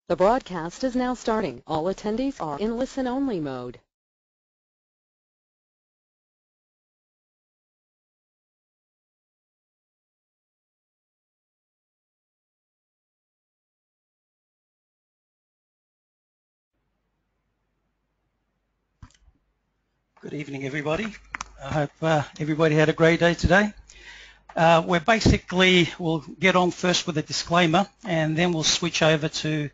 The broadcast is now starting. All attendees are in listen-only mode. Good evening, everybody. I hope everybody had a great day today. We'll get on first with a disclaimer, and then we'll switch over to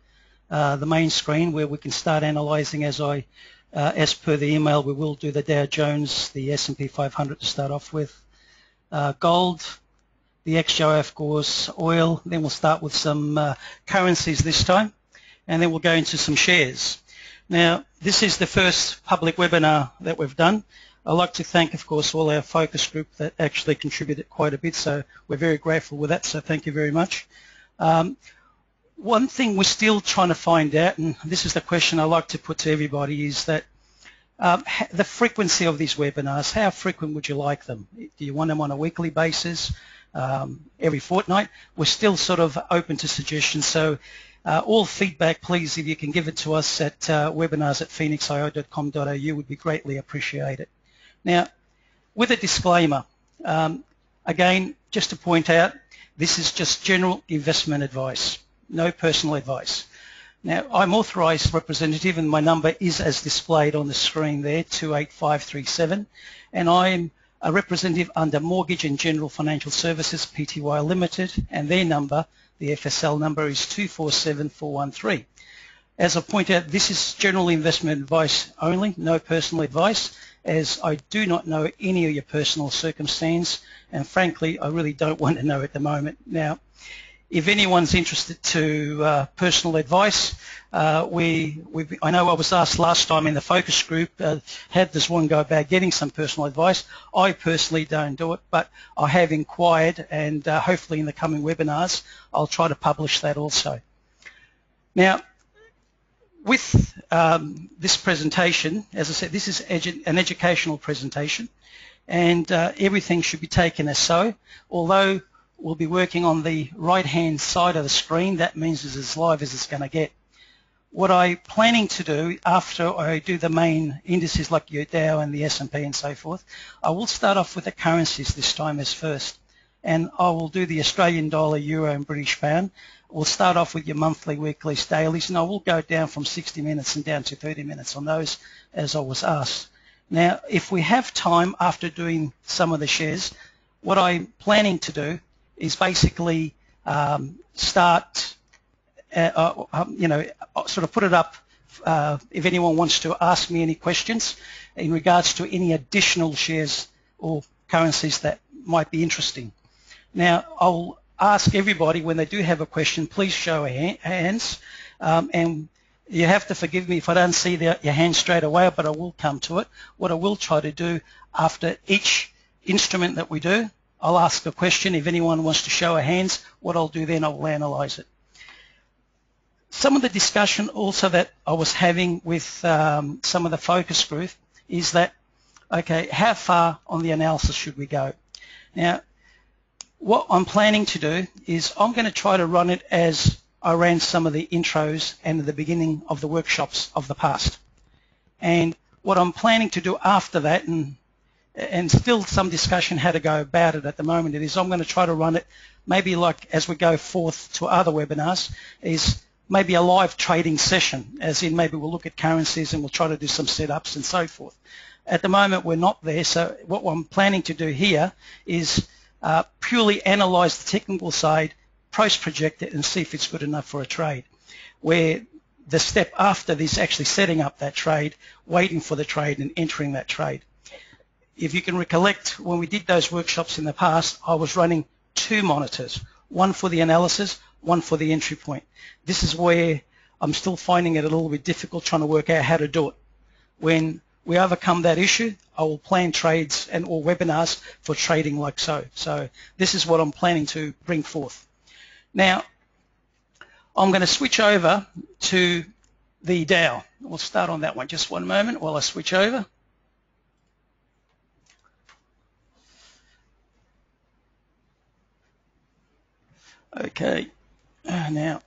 the main screen where we can start analysing as per the email. We will do the Dow Jones, the S&P 500 to start off with, gold, the XJO, of course, oil. Then we'll start with some currencies this time, and then we'll go into some shares. Now, this is the first public webinar that we've done. I'd like to thank, of course, all our focus group that actually contributed quite a bit, so we're very grateful with that, so thank you very much. One thing we're still trying to find out, and this is the question I like to put to everybody, is that the frequency of these webinars, how frequent would you like them? Do you want them on a weekly basis, every fortnight? We're still sort of open to suggestions, so all feedback, please, if you can give it to us at webinars@phoenixio.com.au would be greatly appreciated. Now, with a disclaimer, again, just to point out, this is just general investment advice, no personal advice. Now, I'm authorised representative, and my number is as displayed on the screen there, 28537, and I'm a representative under Mortgage and General Financial Services Pty Limited, and their number, the FSL number, is 247413. As I point out, this is general investment advice only, no personal advice, as I do not know any of your personal circumstance, and frankly, I really don't want to know at the moment. Now, if anyone's interested to personal advice, I know I was asked last time in the focus group, how does one go about getting some personal advice? I personally don't do it, but I have inquired, and hopefully in the coming webinars, I'll try to publish that also. Now, with this presentation, as I said, this is an educational presentation, and everything should be taken as so. Although we'll be working on the right-hand side of the screen, that means it's as live as it's going to get. What I'm planning to do after I do the main indices like your Dow and the S&P and so forth, I will start off with the currencies this time as first, and I will do the Australian dollar, euro and British pound. We'll start off with your monthly, weeklies, dailies, and I will go down from 60 minutes and down to 30 minutes on those as I was asked. Now, if we have time after doing some of the shares, what I'm planning to do is basically start, sort of put it up if anyone wants to ask me any questions in regards to any additional shares or currencies that might be interesting. Now, I'll ask everybody when they do have a question, please show hands, and you have to forgive me if I don't see your hand straight away, but I will come to it. What I will try to do after each instrument that we do, I'll ask a question. If anyone wants to show a hands, what I'll do then, I will analyse it. Some of the discussion also that I was having with some of the focus group is that, okay, how far on the analysis should we go? Now, what I'm planning to do is I'm going to try to run it as I ran some of the intros and the beginning of the workshops of the past. And what I'm planning to do after that, and still some discussion how to go about it at the moment, it is I'm going to try to run it maybe like as we go forth to other webinars, is maybe a live trading session, as in maybe we'll look at currencies and we'll try to do some setups and so forth. At the moment we're not there, so what I'm planning to do here is purely analyse the technical side, post-project it and see if it's good enough for a trade, where the step after this actually setting up that trade, waiting for the trade and entering that trade. If you can recollect, when we did those workshops in the past, I was running two monitors, one for the analysis, one for the entry point. This is where I'm still finding it a little bit difficult trying to work out how to do it. When we overcome that issue, I will plan trades and or webinars for trading like so. So this is what I'm planning to bring forth. Now, I'm going to switch over to the Dow. We'll start on that one. Just one moment while I switch over. Okay, now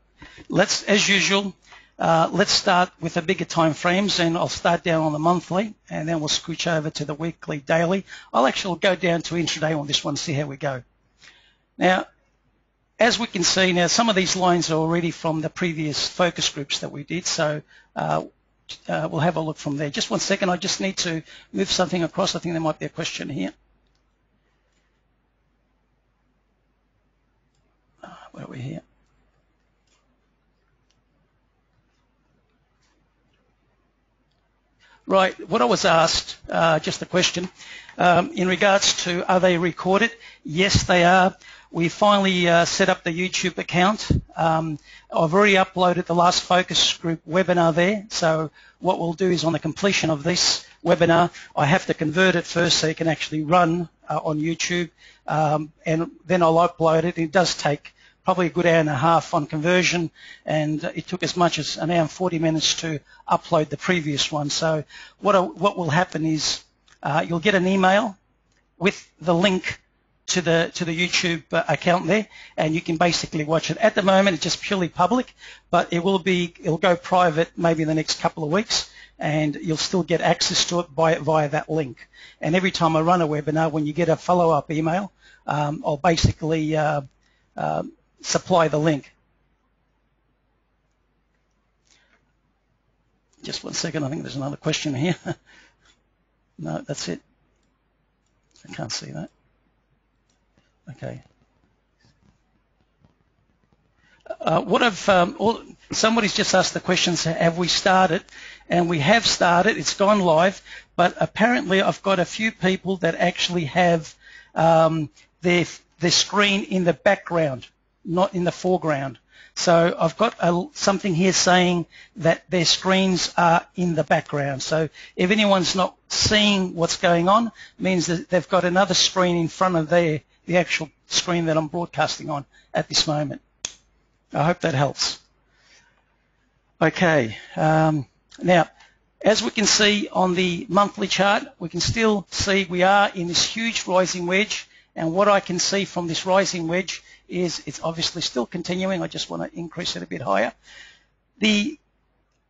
as usual, let's start with the bigger time frames, and I'll start down on the monthly, and then we'll switch over to the weekly, daily. I'll actually go down to intraday on this one, see how we go. Now, as we can see now, some of these lines are already from the previous focus groups that we did, so we'll have a look from there. Just one second, I just need to move something across. I think there might be a question here. Where are we here? Right, what I was asked, just a question, in regards to are they recorded? Yes, they are. We finally set up the YouTube account. I've already uploaded the last focus group webinar there. So what we'll do is on the completion of this webinar, I have to convert it first so it can actually run on YouTube, and then I'll upload it. It does take probably a good hour and a half on conversion, and it took as much as an hour and 40 minutes to upload the previous one. So what will happen is you'll get an email with the link to the YouTube account there, and you can basically watch it. At the moment, it's just purely public, but it'll go private maybe in the next couple of weeks, and you'll still get access to it via that link. And every time I run a webinar, when you get a follow-up email, I'll basically supply the link. Just one second, I think there's another question here. No, that's it. I can't see that. Okay. Somebody's just asked the questions, have we started? And we have started, it's gone live, but apparently I've got a few people that actually have their screen in the background, not in the foreground. So I've got something here saying that their screens are in the background. So if anyone's not seeing what's going on, it means that they've got another screen in front of the actual screen that I'm broadcasting on at this moment. I hope that helps. Okay. Now, as we can see on the monthly chart, we can still see we are in this huge rising wedge. And what I can see from this rising wedge is it's obviously still continuing. I just want to increase it a bit higher. The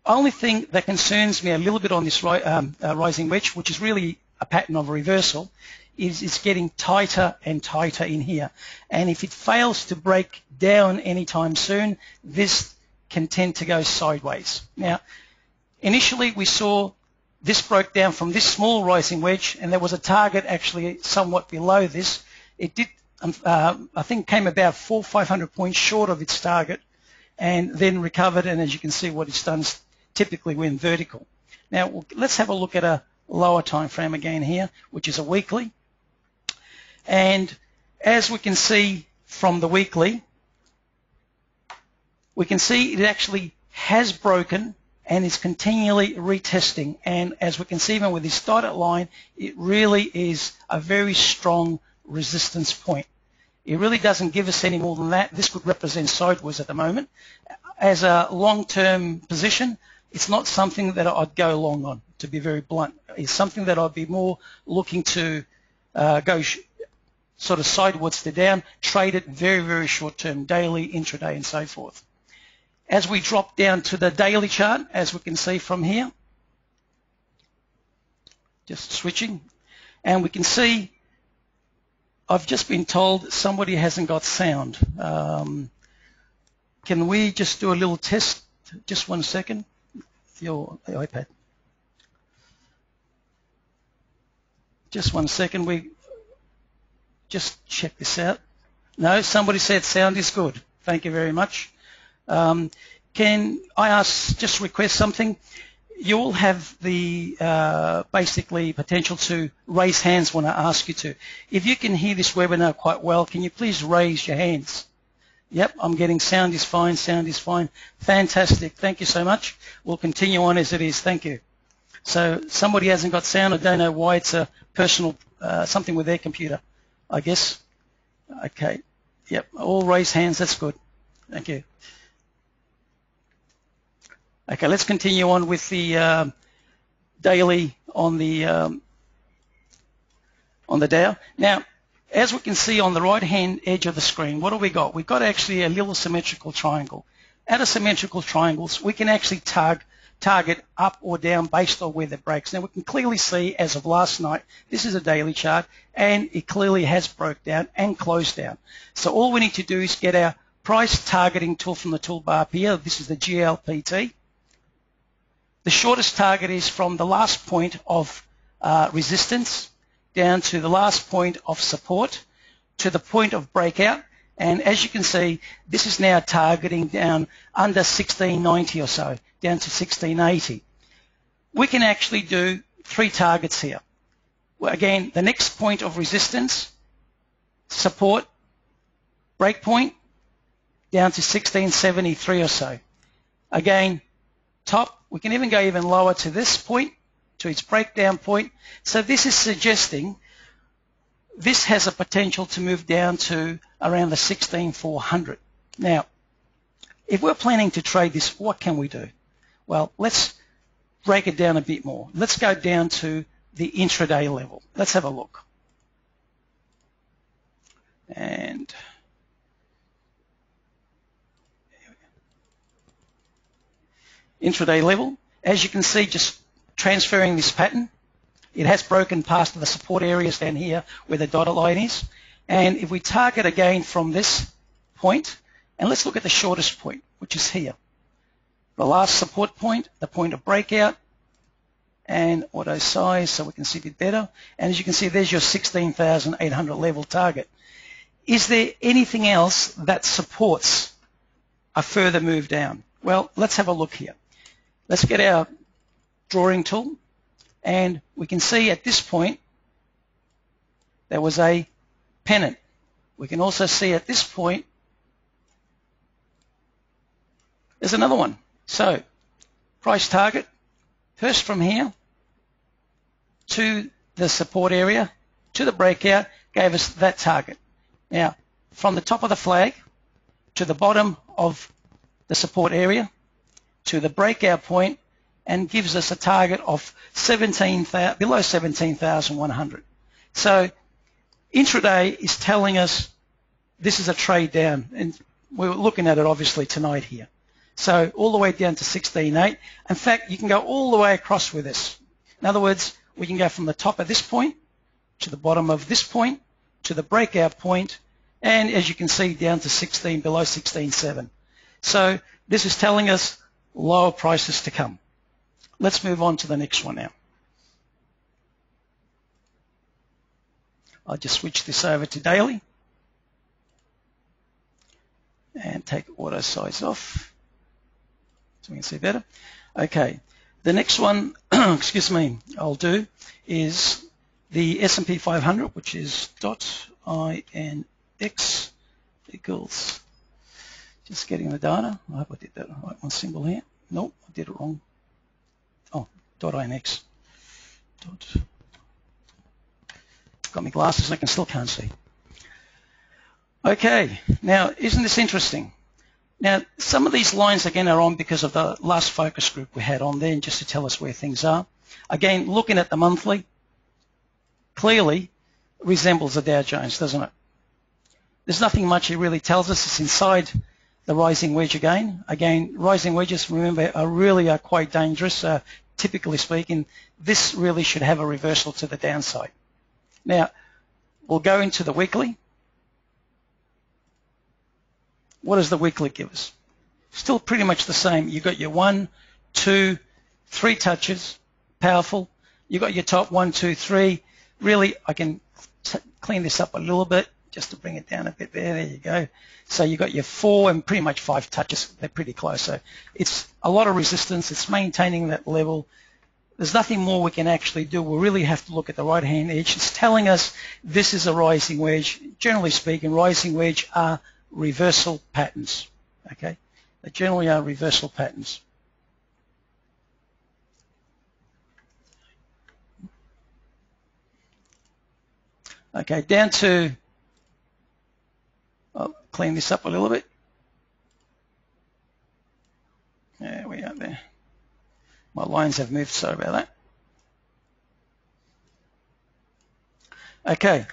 only thing that concerns me a little bit on this rising wedge, which is really a pattern of reversal, is it's getting tighter and tighter in here. And if it fails to break down anytime soon, this can tend to go sideways. Now, initially we saw this broke down from this small rising wedge, and there was a target actually somewhat below this. It did, I think, came about 400 or 500 points short of its target, and then recovered. And as you can see, what it's done is typically went vertical. Now, let's have a look at a lower time frame again here, which is a weekly. And as we can see from the weekly, we can see it actually has broken and is continually retesting. And as we can see even with this dotted line, it really is a very strong resistance point. It really doesn't give us any more than that. This could represent sideways at the moment. As a long-term position, it's not something that I'd go long on, to be very blunt. It's something that I'd be more looking to go sort of sideways to down, trade it very, very short-term, daily, intraday, and so forth. As we drop down to the daily chart, as we can see from here, just switching, and we can see I've just been told somebody hasn't got sound. Can we just do a little test? Just one second. Your iPad. Just one second. We just check this out. No, somebody said sound is good. Thank you very much. Can I just request something? You will have the basically potential to raise hands when I ask you to. If you can hear this webinar quite well, can you please raise your hands? Yep, I'm getting sound is fine, sound is fine. Fantastic. Thank you so much. We'll continue on as it is. Thank you. So somebody hasn't got sound. I don't know why. It's a personal something with their computer, I guess. Okay. Yep, all raise hands. That's good. Thank you. Okay, let's continue on with the daily on the Dow. Now, as we can see on the right-hand edge of the screen, what do we got? We've got actually a little symmetrical triangle. out of symmetrical triangles, we can actually target up or down based on where it breaks. Now we can clearly see as of last night, this is a daily chart, and it clearly has broke down and closed down. So all we need to do is get our price targeting tool from the toolbar up here. This is the GLPT. The shortest target is from the last point of resistance down to the last point of support to the point of breakout. And as you can see, this is now targeting down under 1690 or so, down to 1680. We can actually do 3 targets here. Well, again, the next point of resistance, support, break point, down to 1673 or so. Again, top, we can even go even lower to this point, to its breakdown point. So this is suggesting this has a potential to move down to around the 16,400. Now, if we're planning to trade this, what can we do? Well, let's break it down a bit more. Let's go down to the intraday level. Let's have a look. And intraday level, as you can see, just transferring this pattern, it has broken past the support areas down here where the dotted line is. And if we target again from this point, and let's look at the shortest point, which is here. The last support point, the point of breakout, and auto size so we can see a bit better. And as you can see, there's your 16,800 level target. Is there anything else that supports a further move down? Well, let's have a look here. Let's get our drawing tool. And we can see at this point there was a pennant. We can also see at this point there's another one. So price target, first from here to the support area to the breakout gave us that target. Now from the top of the flag to the bottom of the support area to the breakout point, and gives us a target of below 17,100. So intraday is telling us this is a trade down, and we're looking at it obviously tonight here. So all the way down to 16.8. In fact, you can go all the way across with this. In other words, we can go from the top of this point to the bottom of this point to the breakout point, and as you can see, down to 16, below 16.7. So this is telling us lower prices to come. Let's move on to the next one now. I'll just switch this over to daily and take auto size off so we can see better. Okay, the next one, excuse me, I'll do is the S&P 500, which is .INX equals, just getting the data. I hope I did that right one symbol here. Nope, I did it wrong. Oh, .INX. Got my glasses, I still can't see. Okay, now isn't this interesting? Now some of these lines again are on because of the last focus group we had on there, and just to tell us where things are. Again, looking at the monthly, clearly resembles the Dow Jones, doesn't it? There's nothing much it really tells us. It's inside the rising wedge again. Again, rising wedges, remember, are really quite dangerous. Typically speaking, this really should have a reversal to the downside. Now, we'll go into the weekly. What does the weekly give us? Still pretty much the same. You've got your 1, 2, 3 touches, powerful. You've got your top 1, 2, 3. Really, I can clean this up a little bit just to bring it down a bit there. There you go. So you've got your 4 and pretty much 5 touches. They're pretty close. So it's a lot of resistance. It's maintaining that level. There's nothing more we can actually do. We really have to look at the right-hand edge. It's telling us this is a rising wedge. Generally speaking, rising wedge are reversal patterns. Okay? They generally are reversal patterns. Okay, down to, I'll clean this up a little bit. There we are there. My lines have moved, sorry about that. Okay,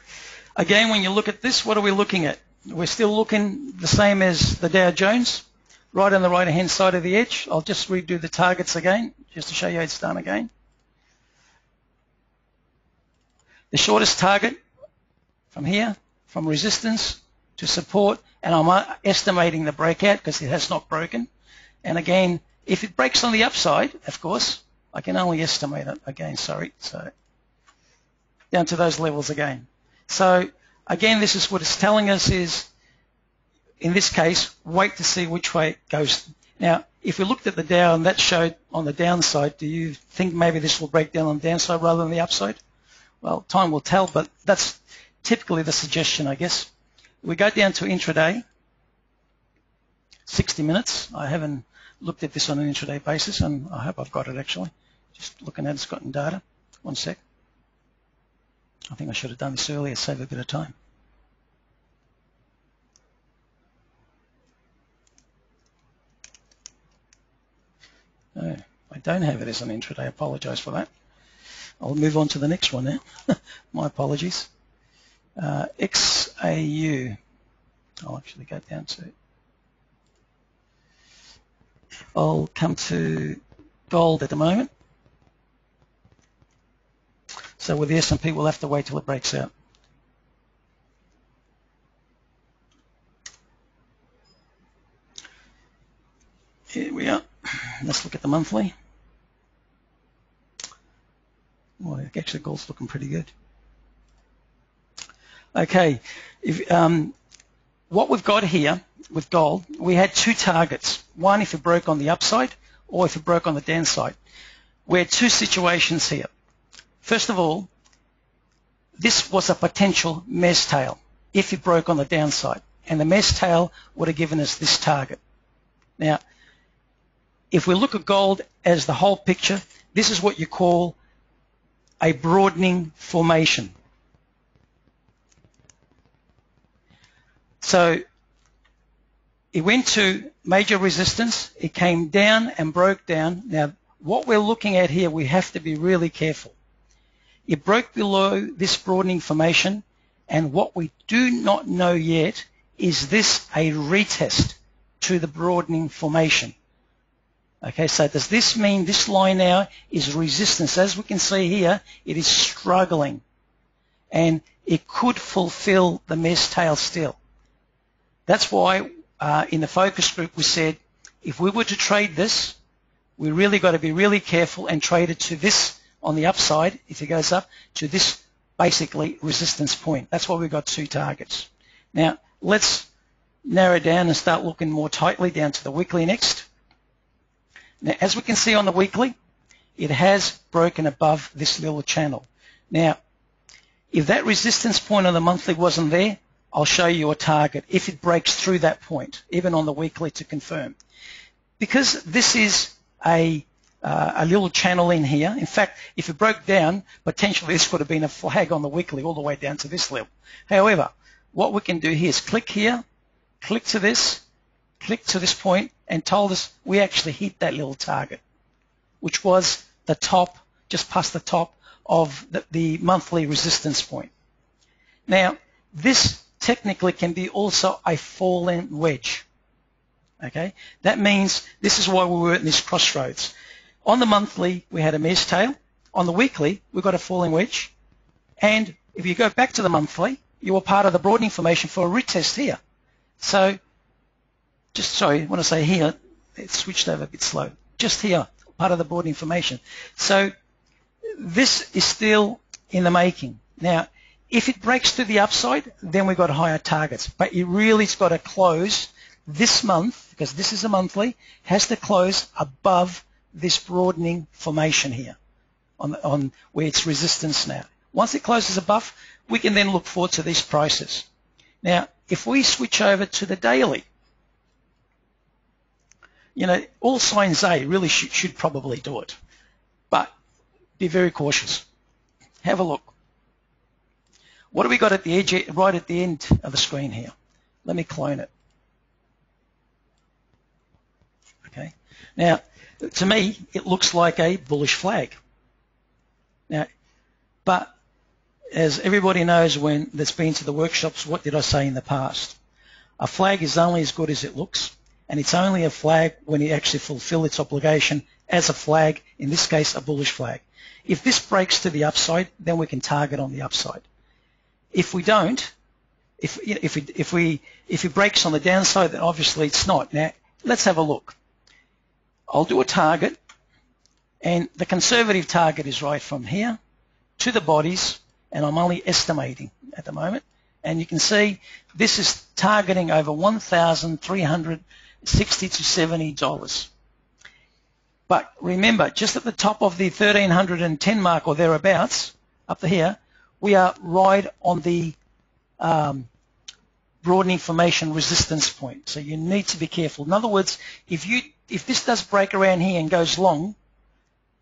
again, when you look at this, what are we looking at? We're still looking the same as the Dow Jones. right on the right-hand side of the edge. I'll just redo the targets again, just to show you how it's done again. The shortest target from here, from resistance to support, and I'm estimating the breakout because it has not broken. And again, if it breaks on the upside, of course, I can only estimate it again, sorry. So down to those levels again. So again, this is what it's telling us is, in this case, wait to see which way it goes. Now, if we looked at the Dow and that showed on the downside, do you think maybe this will break down on the downside rather than the upside? Well, time will tell, but that's typically the suggestion, I guess. We go down to intraday, 60 minutes. I haven't looked at this on an intraday basis, and I hope I've got it actually. Just looking at it's gotten data. One sec. I think I should have done this earlier, save a bit of time. No, I don't have it as an intraday. I apologize for that. I'll move on to the next one now. My apologies. XAU. I'll actually go down to. I'll come to gold at the moment. So with the S&P, we'll have to wait till it breaks out. Here we are. Let's look at the monthly. Well, actually, gold's looking pretty good. Okay, what we've got here with gold, we had two targets. One if it broke on the upside or if it broke on the downside. We had two situations here. First of all, this was a potential mez tail if it broke on the downside, and the mez tail would have given us this target. Now, if we look at gold as the whole picture, this is what you call a broadening formation. So it went to major resistance, it came down and broke down. Now, what we're looking at here, we have to be really careful. It broke below this broadening formation, and what we do not know yet is this a retest to the broadening formation. Okay, so does this mean this line now is resistance? As we can see here, it is struggling, and it could fulfill the mez tail still. That's why in the focus group we said if we were to trade this, we really got to be really careful and trade it to this on the upside, if it goes up, to this basically resistance point. That's why we've got two targets. Now, let's narrow down and start looking more tightly down to the weekly next. Now, as we can see on the weekly, it has broken above this little channel. Now, if that resistance point on the monthly wasn't there, I'll show you a target if it breaks through that point, even on the weekly to confirm. Because this is a little channel in here. In fact, if it broke down, potentially this would have been a flag on the weekly all the way down to this level. However, what we can do here is click here, click to this point, and told us we actually hit that little target, which was the top, just past the top of the monthly resistance point. Now, this technically can be also a falling wedge. Okay, that means this is why we were at this crossroads. On the monthly, we had a mez tail. On the weekly, we've got a falling wedge. And if you go back to the monthly, you were part of the broadening formation for a retest here. So, when I say here, it switched over a bit slow. Just here, part of the broadening formation. So, this is still in the making. Now, if it breaks to the upside, then we've got higher targets. But it really's got to close this month, because this is a monthly, has to close above this broadening formation here on where it's resistance now. Once it closes above, we can then look forward to these prices. Now, if we switch over to the daily, you know, all signs A really should probably do it, but be very cautious. Have a look. What do we got at the edge, right at the end of the screen here? Let me clone it. Okay. Now, to me, it looks like a bullish flag. Now, but as everybody knows when that's been to the workshops, what did I say in the past? A flag is only as good as it looks, and it's only a flag when it actually fulfills its obligation as a flag, in this case a bullish flag. If this breaks to the upside, then we can target on the upside. If we don't, if it breaks on the downside, then obviously it's not. Now let's have a look. I'll do a target, and the conservative target is right from here to the bodies, and I'm only estimating at the moment. And you can see this is targeting over $1,360 to $70. But remember, just at the top of the 1310 mark or thereabouts, up to here, we are right on the broadening formation resistance point. So you need to be careful. In other words, if this does break around here and goes long,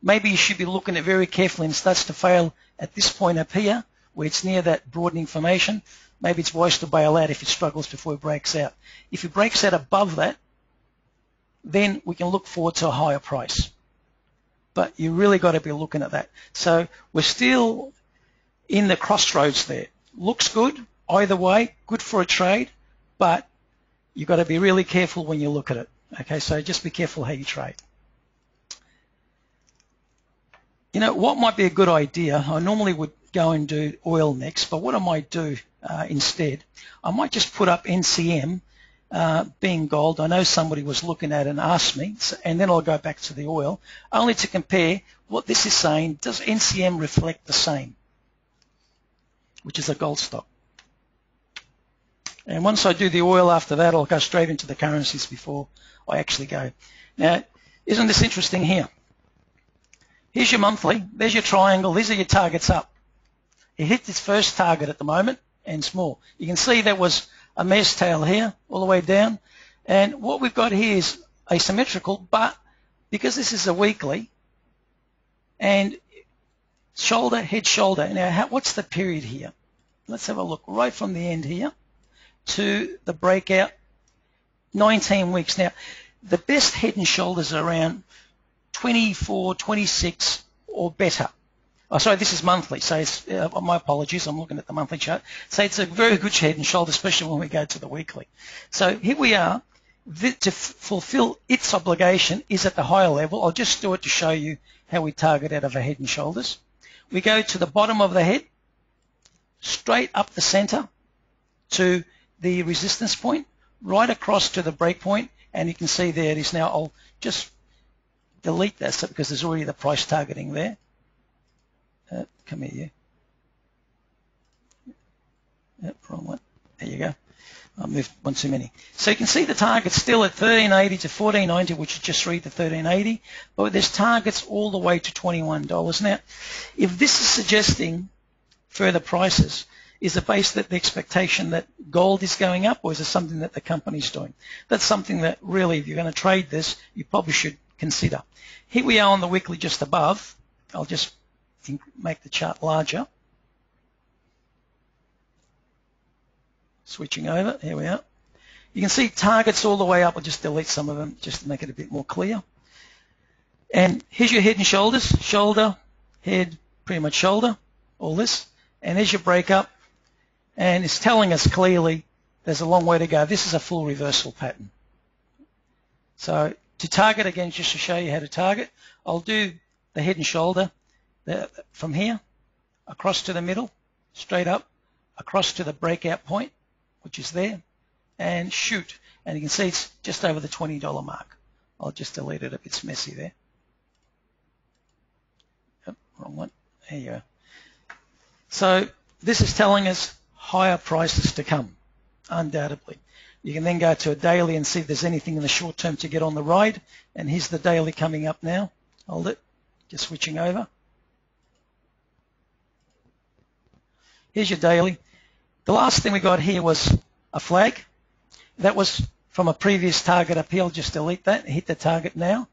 maybe you should be looking at it very carefully and starts to fail at this point up here, where it's near that broadening formation. Maybe it's wise to bail out if it struggles before it breaks out. If it breaks out above that, then we can look forward to a higher price. But you really got to be looking at that. So we're still in the crossroads there. Looks good either way, good for a trade, but you've got to be really careful when you look at it. Okay, so just be careful how you trade. You know, what might be a good idea, I normally would go and do oil next, but what I might do instead, I might just put up NCM being gold. I know somebody was looking at it and asked me, and then I'll go back to the oil, only to compare what this is saying. Does NCM reflect the same, which is a gold stock? And once I do the oil after that, I'll go straight into the currencies before I actually go. Now, isn't this interesting here? Here's your monthly, there's your triangle, these are your targets up. It hit its first target at the moment and small. You can see there was a mare's tail here all the way down, and what we've got here is asymmetrical, but because this is a weekly and shoulder, head, shoulder. Now what's the period here? Let's have a look right from the end here to the breakout, 19 weeks. Now the best head and shoulders are around 24, 26 or better. Oh, sorry, this is monthly, so it's, my apologies, I'm looking at the monthly chart. So it's a very good head and shoulder, especially when we go to the weekly. So here we are, to fulfill its obligation is at the higher level. I'll just do it to show you how we target out of our head and shoulders. We go to the bottom of the head, straight up the center to the resistance point, right across to the break point, and you can see there it is now. I'll just delete that because there's already the price targeting there. Come here, you. Yep, wrong one. There you go. I moved one too many. So you can see the target's still at 1380 to 1490, which is just read the 1380, but there's targets all the way to $21. Now, if this is suggesting further prices, is it based on the expectation that gold is going up, or is it something that the company's doing? That's something that really, if you're going to trade this, you probably should consider. Here we are on the weekly just above. I'll just make the chart larger. Switching over, here we are. You can see targets all the way up. I'll just delete some of them just to make it a bit more clear. And here's your head and shoulders, shoulder, head, pretty much shoulder, all this. And here's your breakup. And it's telling us clearly there's a long way to go. This is a full reversal pattern. So to target again, just to show you how to target, I'll do the head and shoulder from here across to the middle, straight up, across to the breakout point, which is there, and shoot. And you can see it's just over the $20 mark. I'll just delete it if it's messy there. Yep, wrong one. There you go. So this is telling us higher prices to come, undoubtedly. You can then go to a daily and see if there's anything in the short term to get on the ride. And here's the daily coming up now. Hold it. Just switching over. Here's your daily. The last thing we got here was a flag. That was from a previous target up here. I'll just delete that and hit the target now.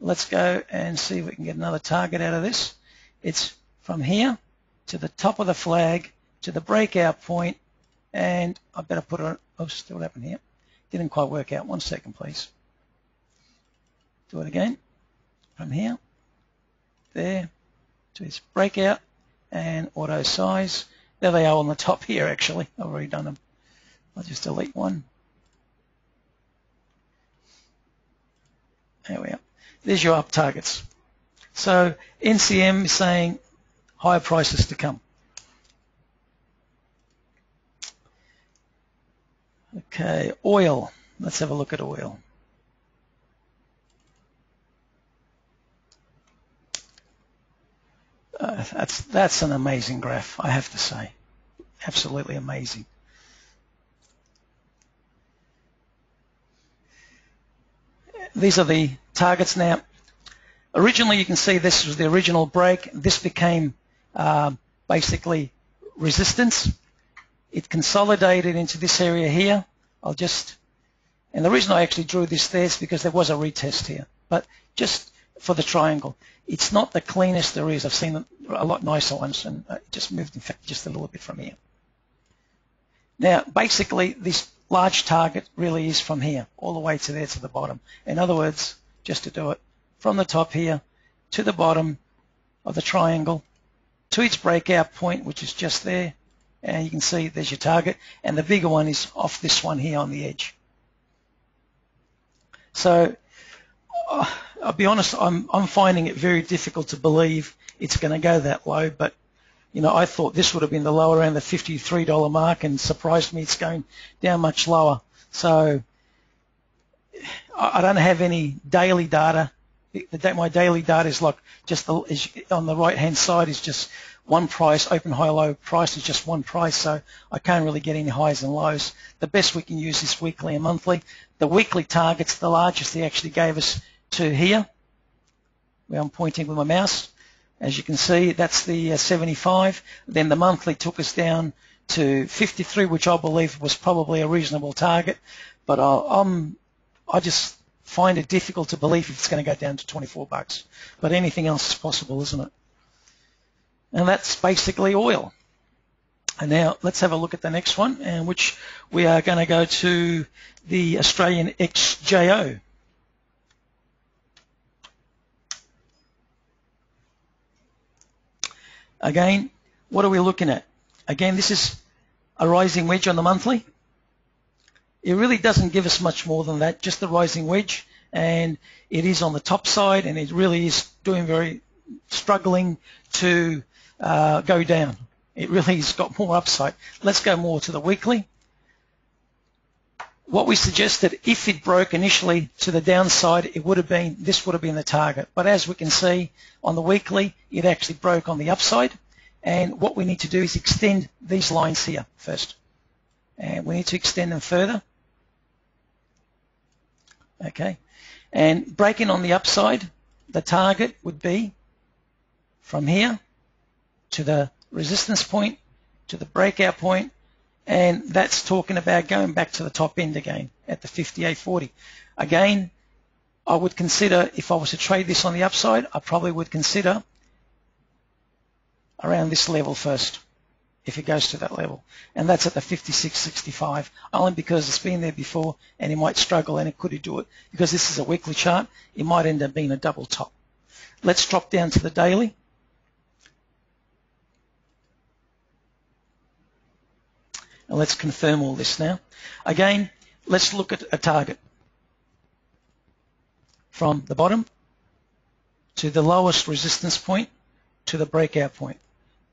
Let's go and see if we can get another target out of this. It's from here to the top of the flag to the breakout point, and I better put it on. Oh, still what happened here? Didn't quite work out. 1 second, please. Do it again. From here, there, to its breakout, and auto size. There they are on the top here, actually. I've already done them. I'll just delete one. There we are. There's your up targets. So NCM is saying higher prices to come. Okay, oil. Let's have a look at oil. That's an amazing graph, I have to say. Absolutely amazing. These are the targets now. Originally, you can see this was the original break. This became basically resistance. It consolidated into this area here. And the reason I actually drew this there is because there was a retest here. But just for the triangle, it's not the cleanest there is. I've seen a lot nicer ones, and it just moved, in fact, just a little bit from here. Now, basically, this large target really is from here all the way to there to the bottom. In other words, just to do it, from the top here to the bottom of the triangle to its breakout point, which is just there, and you can see there's your target, and the bigger one is off this one here on the edge. So I'll be honest, I'm finding it very difficult to believe it's going to go that low, but you know, I thought this would have been the lower around the $53 mark, and surprised me it's going down much lower. So I don't have any daily data. My daily data is like just on the right-hand side is just one price, open, high, low price is just one price, so I can't really get any highs and lows. The best we can use is weekly and monthly. The weekly targets, the largest they actually gave us to here, where I'm pointing with my mouse. As you can see, that's the 75. Then the monthly took us down to 53, which I believe was probably a reasonable target. But I just find it difficult to believe if it's going to go down to 24 bucks. But anything else is possible, isn't it? And that's basically oil. And now let's have a look at the next one, and which we are going to go to the Australian XJO. Again, what are we looking at? Again, this is a rising wedge on the monthly. It really doesn't give us much more than that, just the rising wedge, and it is on the top side, and it really is struggling to go down. It really has got more upside. Let's go more to the weekly. What we suggested, if it broke initially to the downside, this would have been the target. But as we can see on the weekly, it actually broke on the upside. And what we need to do is extend these lines here first. And we need to extend them further. Okay. And breaking on the upside, the target would be from here to the resistance point, to the breakout point, and that's talking about going back to the top end again at the 58.40. Again, I would consider, if I was to trade this on the upside, I probably would consider around this level first, if it goes to that level. And that's at the 56.65, only because it's been there before and it might struggle, and it could do it. Because this is a weekly chart, it might end up being a double top. Let's drop down to the daily. And let's confirm all this now. Again, let's look at a target from the bottom to the lowest resistance point to the breakout point.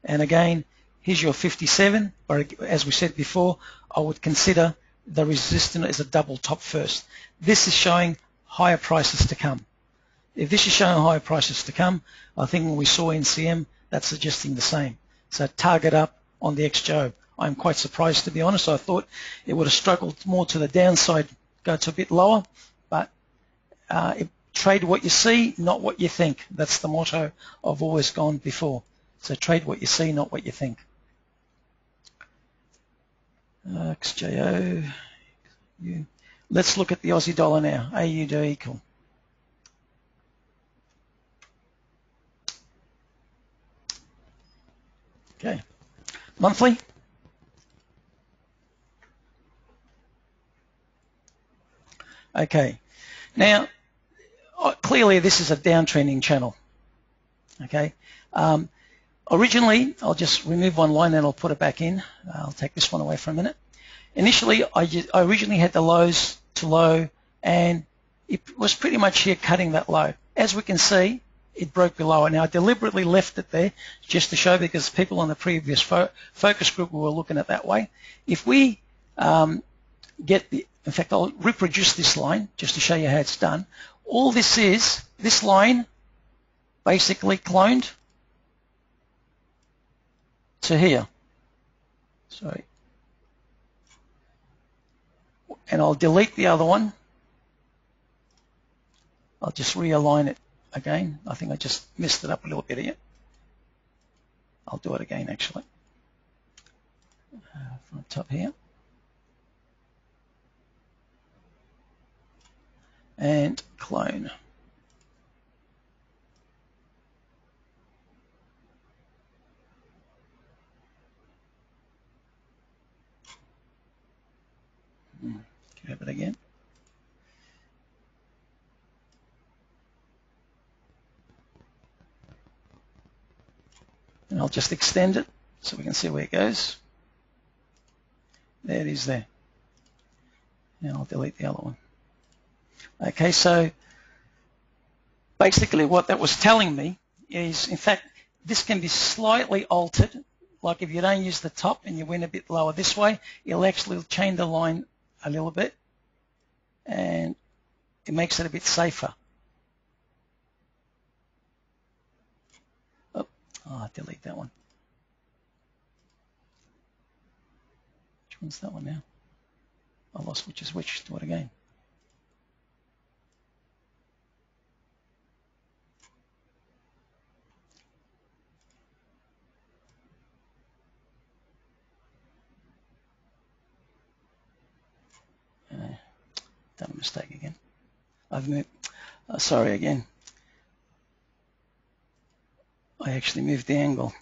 And again, here's your 57, or as we said before, I would consider the resistance as a double top first. This is showing higher prices to come. If this is showing higher prices to come, I think when we saw NCM, that's suggesting the same. So target up on the XJO. I'm quite surprised, to be honest. I thought it would have struggled more to the downside, go to a bit lower, but trade what you see, not what you think. That's the motto I've always gone before. So trade what you see, not what you think. XJO. Let's look at the Aussie dollar now. AUD equal. Okay. Monthly. Okay, now clearly this is a downtrending channel. Okay, originally I'll just remove one line and I'll put it back in. I'll take this one away for a minute. Initially, I originally had the lows to low and it was pretty much here cutting that low. As we can see, it broke below it. Now, I deliberately left it there just to show, because people on the previous focus group were looking at that way. If we in fact, I'll reproduce this line just to show you how it's done. All this is, this line basically cloned to here. Sorry. And I'll delete the other one. I'll just realign it again. I think I just messed it up a little bit here. I'll do it again, actually. From the top here. And clone. Grab it again. And I'll just extend it so we can see where it goes. There it is there. Now I'll delete the other one. Okay, so basically what that was telling me is, in fact, this can be slightly altered. Like if you don't use the top and you went a bit lower this way, you'll actually chain the line a little bit, and it makes it a bit safer. Oh, delete that one. Which one's that one now? I lost which is which. Do it again. Done a mistake again. I've moved. Sorry again. I actually moved the angle.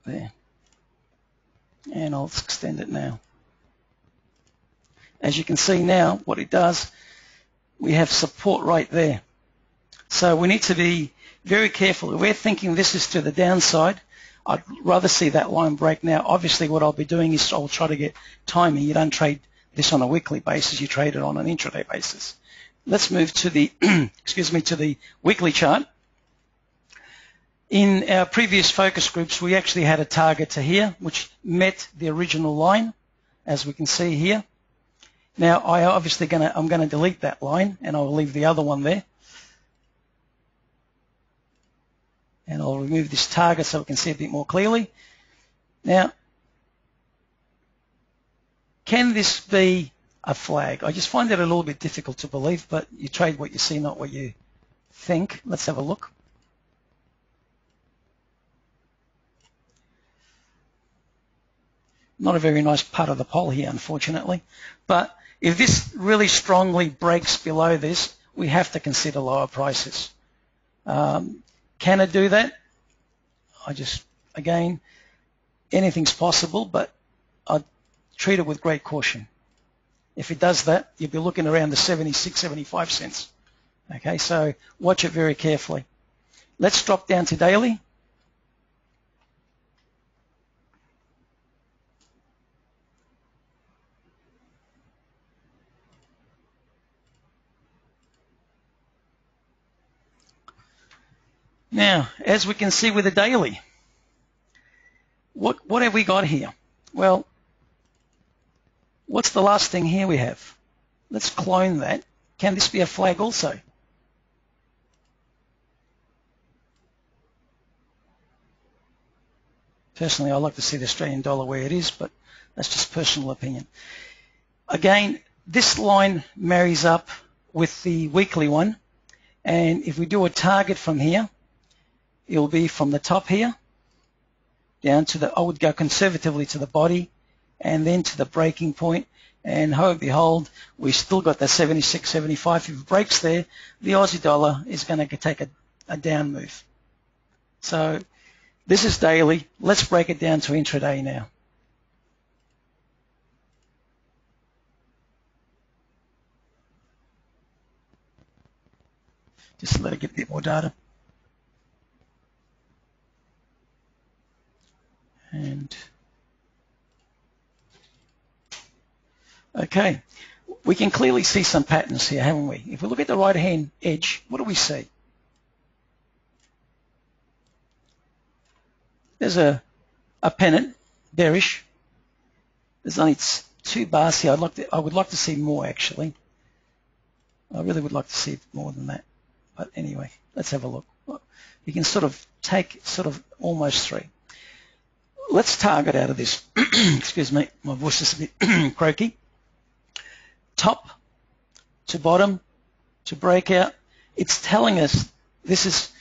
There. And I'll extend it now. As you can see now, what it does, we have support right there. So we need to be very careful. If we're thinking this is to the downside, I'd rather see that line break now. Obviously, what I'll be doing is I'll try to get timing. You don't trade this on a weekly basis. You trade it on an intraday basis. Let's move to the, to the weekly chart. In our previous focus groups, we actually had a target to here, which met the original line, as we can see here. Now, I'm going to delete that line, and I'll leave the other one there. And I'll remove this target so we can see a bit more clearly. Now, can this be a flag? I just find it a little bit difficult to believe, but you trade what you see, not what you think. Let's have a look. Not a very nice part of the poll here, unfortunately. But if this really strongly breaks below this, we have to consider lower prices. Can it do that? Again, anything's possible, but I'd treat it with great caution. If it does that, you'll be looking around the 76, 75 cents. Okay, so watch it very carefully. Let's drop down to daily. Now, as we can see with the daily, what have we got here? Well, what's the last thing here we have? Let's clone that. Can this be a flag also? Personally, I like to see the Australian dollar where it is, but that's just personal opinion. Again, this line marries up with the weekly one, and if we do a target from here, it'll be from the top here down to I would go conservatively to the body and then to the breaking point, and ho and behold, we still got the 76, 75. If it breaks there, the Aussie dollar is going to take a down move. So this is daily. Let's break it down to intraday now. Just let it get a bit more data. And Okay, we can clearly see some patterns here, haven't we? If we look at the right-hand edge, what do we see? There's a pennant, bearish. There's only 2 bars here. I would like to see more, actually. I really would like to see more than that. But anyway, let's have a look. You can sort of take almost 3. Let's target out of this. Excuse me, my voice is a bit croaky. Top to bottom to breakout. It's telling us this is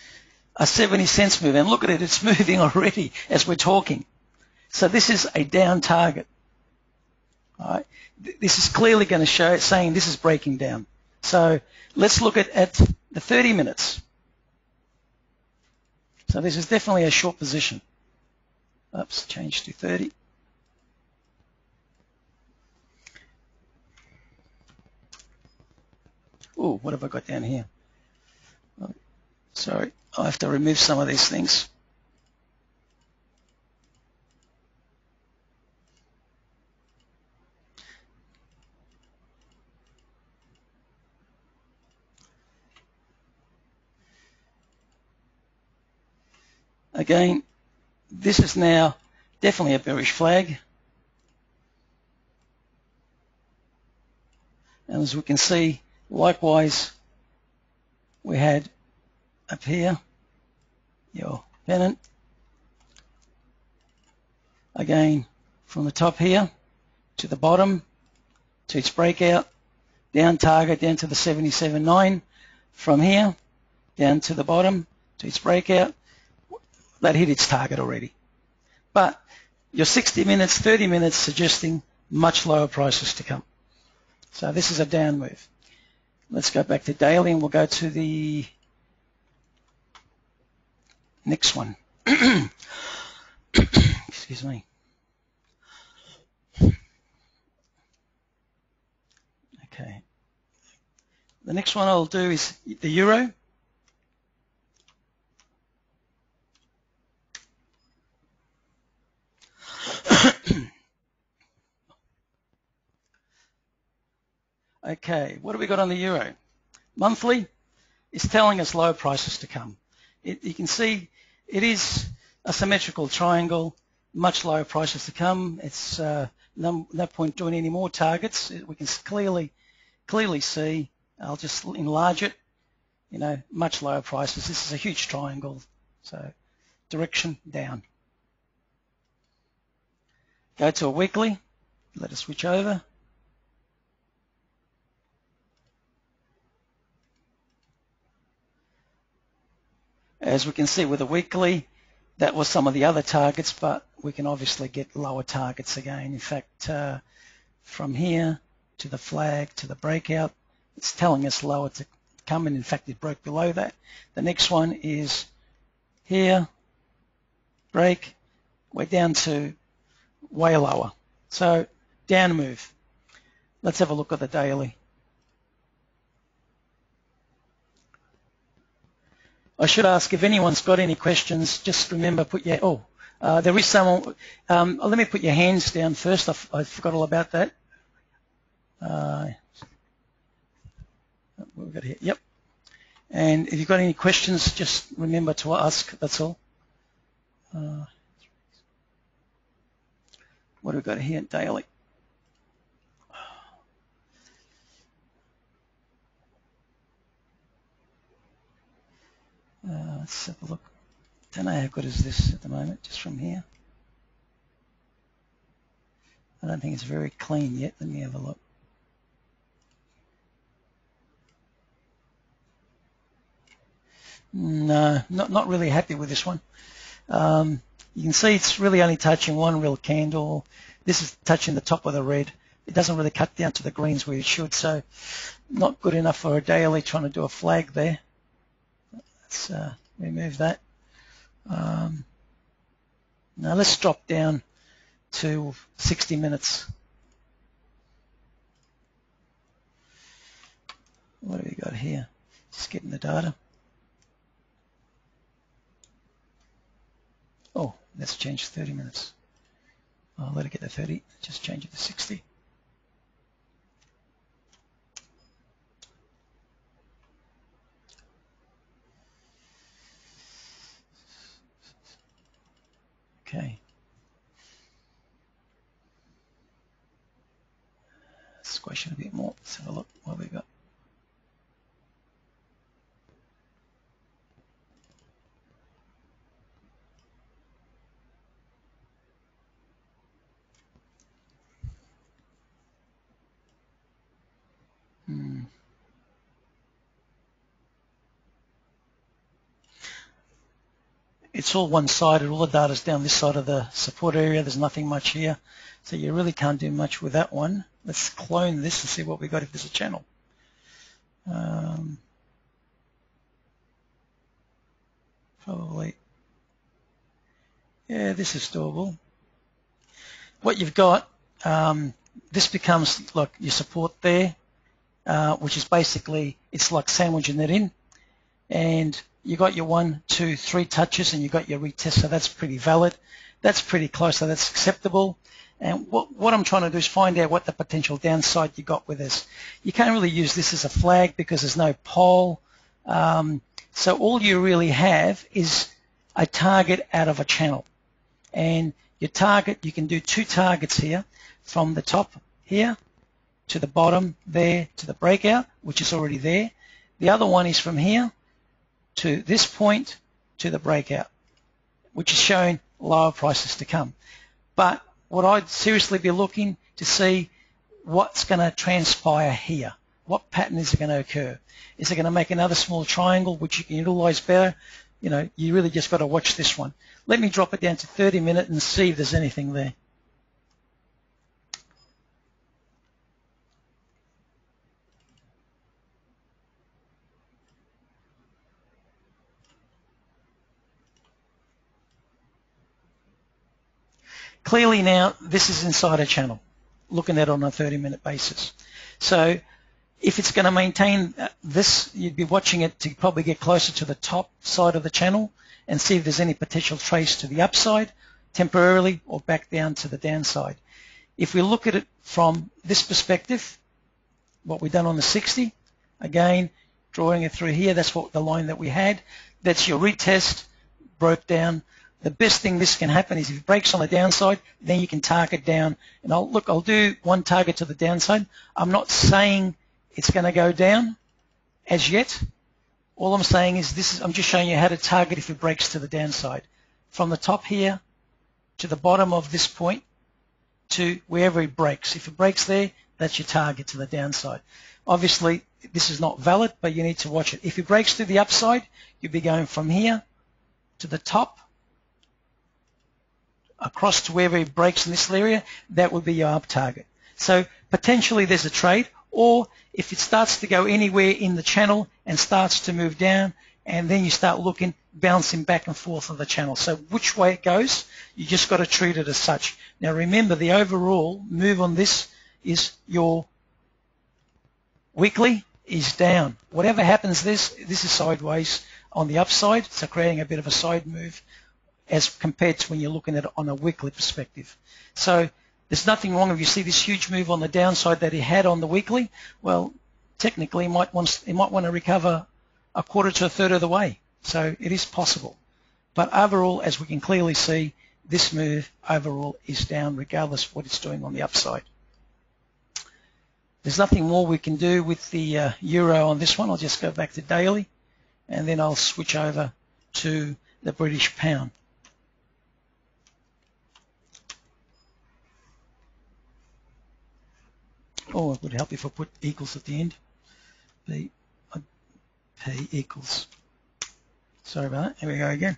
a 70 cents move. And look at it, it's moving already as we're talking. So this is a down target. All right. This is clearly going to show, saying this is breaking down. So let's look at the 30 minutes. So this is definitely a short position. Oops, change to 30. Oh, what have I got down here? Oh, sorry, I have to remove some of these things. Again, this is now definitely a bearish flag. And as we can see, likewise, we had up here your pennant. Again, from the top here to the bottom to its breakout, down target down to the 77.9. From here down to the bottom to its breakout, that hit its target already. But your 60 minutes, 30 minutes suggesting much lower prices to come. So this is a down move. Let's go back to daily and we'll go to the next one. Excuse me. Okay. The next one I'll do is the euro. Okay, what have we got on the euro? Monthly is telling us low prices to come. You can see it is a symmetrical triangle, much lower prices to come. It's no point doing any more targets. We can clearly see. I'll just enlarge it. You know, much lower prices. This is a huge triangle, so direction down. Go to a weekly. Let us switch over. As we can see with the weekly, that was some of the other targets, but we can obviously get lower targets again. In fact, from here to the flag to the breakout, it's telling us lower to come, and in fact it broke below that. The next one is here, break, we're down to way lower. So down move. Let's have a look at the daily. I should ask if anyone's got any questions, just remember put your, there is someone, let me put your hands down first. I forgot all about that. What we've got here, yep. And if you've got any questions, just remember to ask, that's all. What have we got here daily? Let's have a look. Don't know how good is this at the moment, just from here. I don't think it's very clean yet. Let me have a look. No, not really happy with this one. You can see it's really only touching one real candle. This is touching the top of the red. It doesn't really cut down to the greens where it should, so not good enough for a daily, trying to do a flag there. Let's remove that. Now let's drop down to 60 minutes. What have we got here? Just getting the data. Oh, let's change 30 minutes. I'll let it get to 30. Just change it to 60. Okay. Squash it a bit more. Let's have a look what we got. It's all one-sided. All the data's down this side of the support area. There's nothing much here. So you really can't do much with that one. Let's clone this and see what we got if there's a channel. Probably. Yeah, this is doable. What you've got, this becomes, look, your support there, which is basically, it's like sandwiching it in. And you got your 1, 2, 3 touches and you got your retest, so that's pretty valid. That's pretty close, so that's acceptable. And what I'm trying to do is find out what the potential downside you got with this. You can't really use this as a flag because there's no pole. So all you really have is a target out of a channel. And your target, you can do 2 targets here, from the top here to the bottom there to the breakout, which is already there. The other one is from here to this point to the breakout, which is showing lower prices to come. But what I'd seriously be looking to see what's going to transpire here. What pattern is going to occur? Is it going to make another small triangle which you can utilize better? You know, you really just got to watch this one. Let me drop it down to 30 minutes and see if there's anything there. Clearly now, this is inside a channel, looking at it on a 30-minute basis. So if it's going to maintain this, you'd be watching it to probably get closer to the top side of the channel and see if there's any potential trace to the upside temporarily or back down to the downside. If we look at it from this perspective, what we've done on the 60, again, drawing it through here, that's what the line that we had. That's your retest, broke down. The best thing this can happen is if it breaks on the downside, then you can target down. And I'll do one target to the downside. I'm not saying it's going to go down as yet. All I'm saying is I'm just showing you how to target if it breaks to the downside. From the top here to the bottom of this point to wherever it breaks. If it breaks there, that's your target to the downside. Obviously, this is not valid, but you need to watch it. If it breaks to the upside, you'll be going from here to the top, across to wherever it breaks in this area. That would be your up target. So potentially there's a trade, or if it starts to go anywhere in the channel and starts to move down, and then you start looking, bouncing back and forth on the channel. So which way it goes, you just got to treat it as such. Now remember, the overall move on this is your weekly is down. Whatever happens, this is sideways on the upside, so creating a bit of a side move as compared to when you're looking at it on a weekly perspective. So there's nothing wrong if you see this huge move on the downside that he had on the weekly. Well, technically, he might want to recover a quarter to a third of the way. So it is possible. But overall, as we can clearly see, this move overall is down regardless of what it's doing on the upside. There's nothing more we can do with the euro on this one. I'll just go back to daily, and then I'll switch over to the British pound. Oh, it would help if I put equals at the end. P equals. Sorry about that. Here we go again.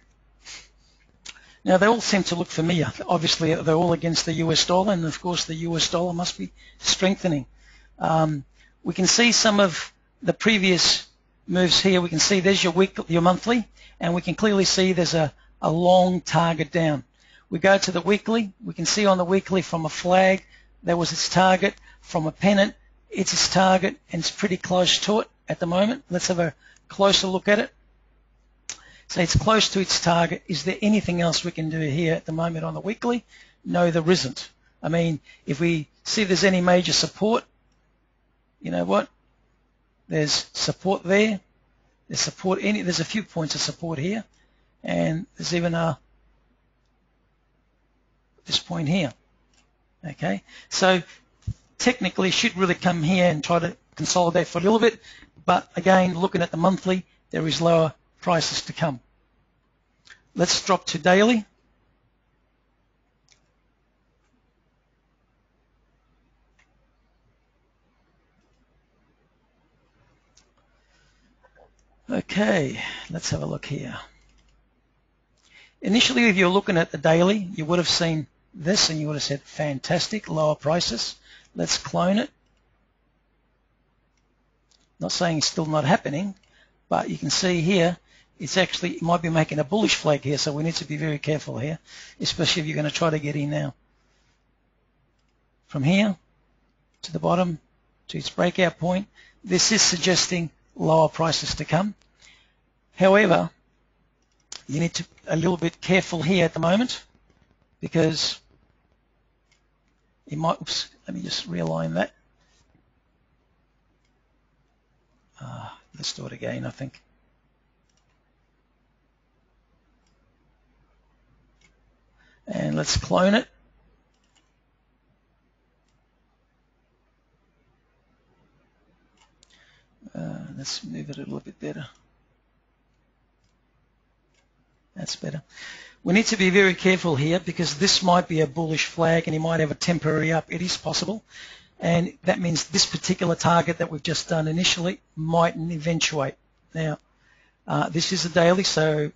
Now, they all seem to look familiar. Obviously, they're all against the US dollar, and of course, the US dollar must be strengthening. We can see some of the previous moves here. We can see there's your monthly, and we can clearly see there's a long target down. We go to the weekly. We can see on the weekly from a flag, there was its target. From a pennant, it's its target, and it's pretty close to it at the moment. Let's have a closer look at it. So it's close to its target. Is there anything else we can do here at the moment on the weekly? No, there isn't. I mean, if we see there's any major support, you know what? There's support there. There's support. There's a few points of support here, and there's even a this point here. Okay, so technically it should really come here and try to consolidate for a little bit, but again, looking at the monthly, there is lower prices to come. Let's drop to daily. Okay, let's have a look here. Initially, if you're looking at the daily, you would have seen this and you would have said, fantastic, lower prices. Let's clone it. Not saying it's still not happening, but you can see here, it's actually, it might be making a bullish flag here, so we need to be very careful here, especially if you're going to try to get in now. From here to the bottom to its breakout point, this is suggesting lower prices to come. However, you need to be a little bit careful here at the moment because it might, oops, let me just realign that. Let's do it again, I think. And let's clone it. Let's move it a little bit better. That's better. We need to be very careful here because this might be a bullish flag and you might have a temporary up. It is possible. And that means this particular target that we've just done initially mightn't eventuate. Now, this is a daily, so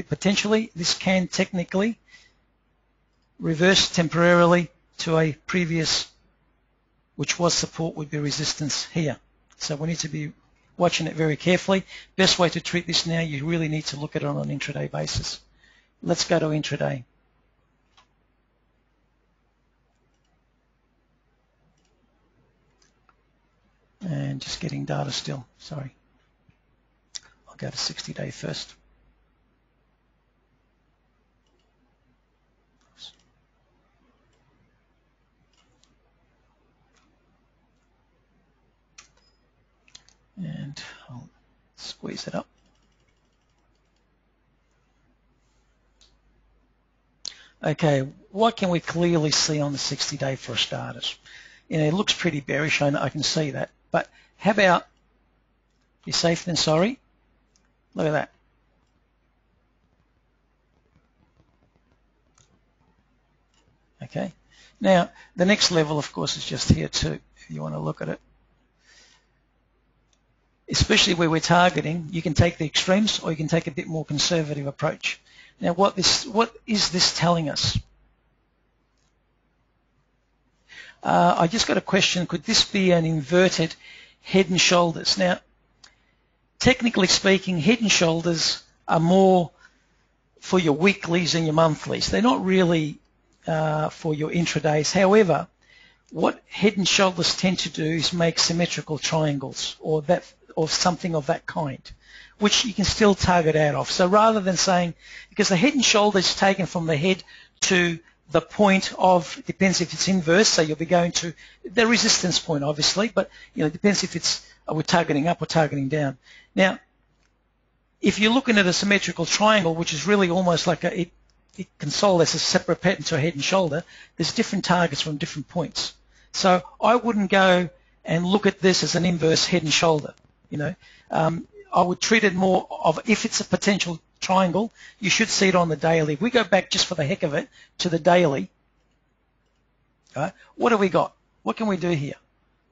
potentially this can technically reverse temporarily to a previous, which was support, would be resistance here. So we need to be watching it very carefully. Best way to treat this now, you really need to look at it on an intraday basis. Let's go to intraday. And just getting data still, sorry. I'll go to 60-day first. And I'll squeeze it up. Okay, what can we clearly see on the 60-day for starters? You know, it looks pretty bearish, I can see that. But how about, be safe than sorry? Look at that. Okay, now the next level, of course, is just here too, if you want to look at it. Especially where we're targeting, you can take the extremes or you can take a bit more conservative approach. Now, what is this telling us? I just got a question, could this be an inverted head and shoulders? Now, technically speaking, head and shoulders are more for your weeklies and your monthlies. They're not really for your intradays. However, what head and shoulders tend to do is make symmetrical triangles or something of that kind, which you can still target out of. So rather than saying, because the head and shoulders is taken from the head to the point of, depends if it's inverse, so you'll be going to the resistance point, obviously, but you know, it depends if it's, we're targeting up or targeting down. Now, if you're looking at a symmetrical triangle, which is really almost like it consolidates a separate pattern to a head and shoulder, there's different targets from different points. So I wouldn't go and look at this as an inverse head and shoulder. You know, I would treat it more of, if it's a potential triangle, you should see it on the daily. If we go back just for the heck of it to the daily, all right, what do we got? What can we do here?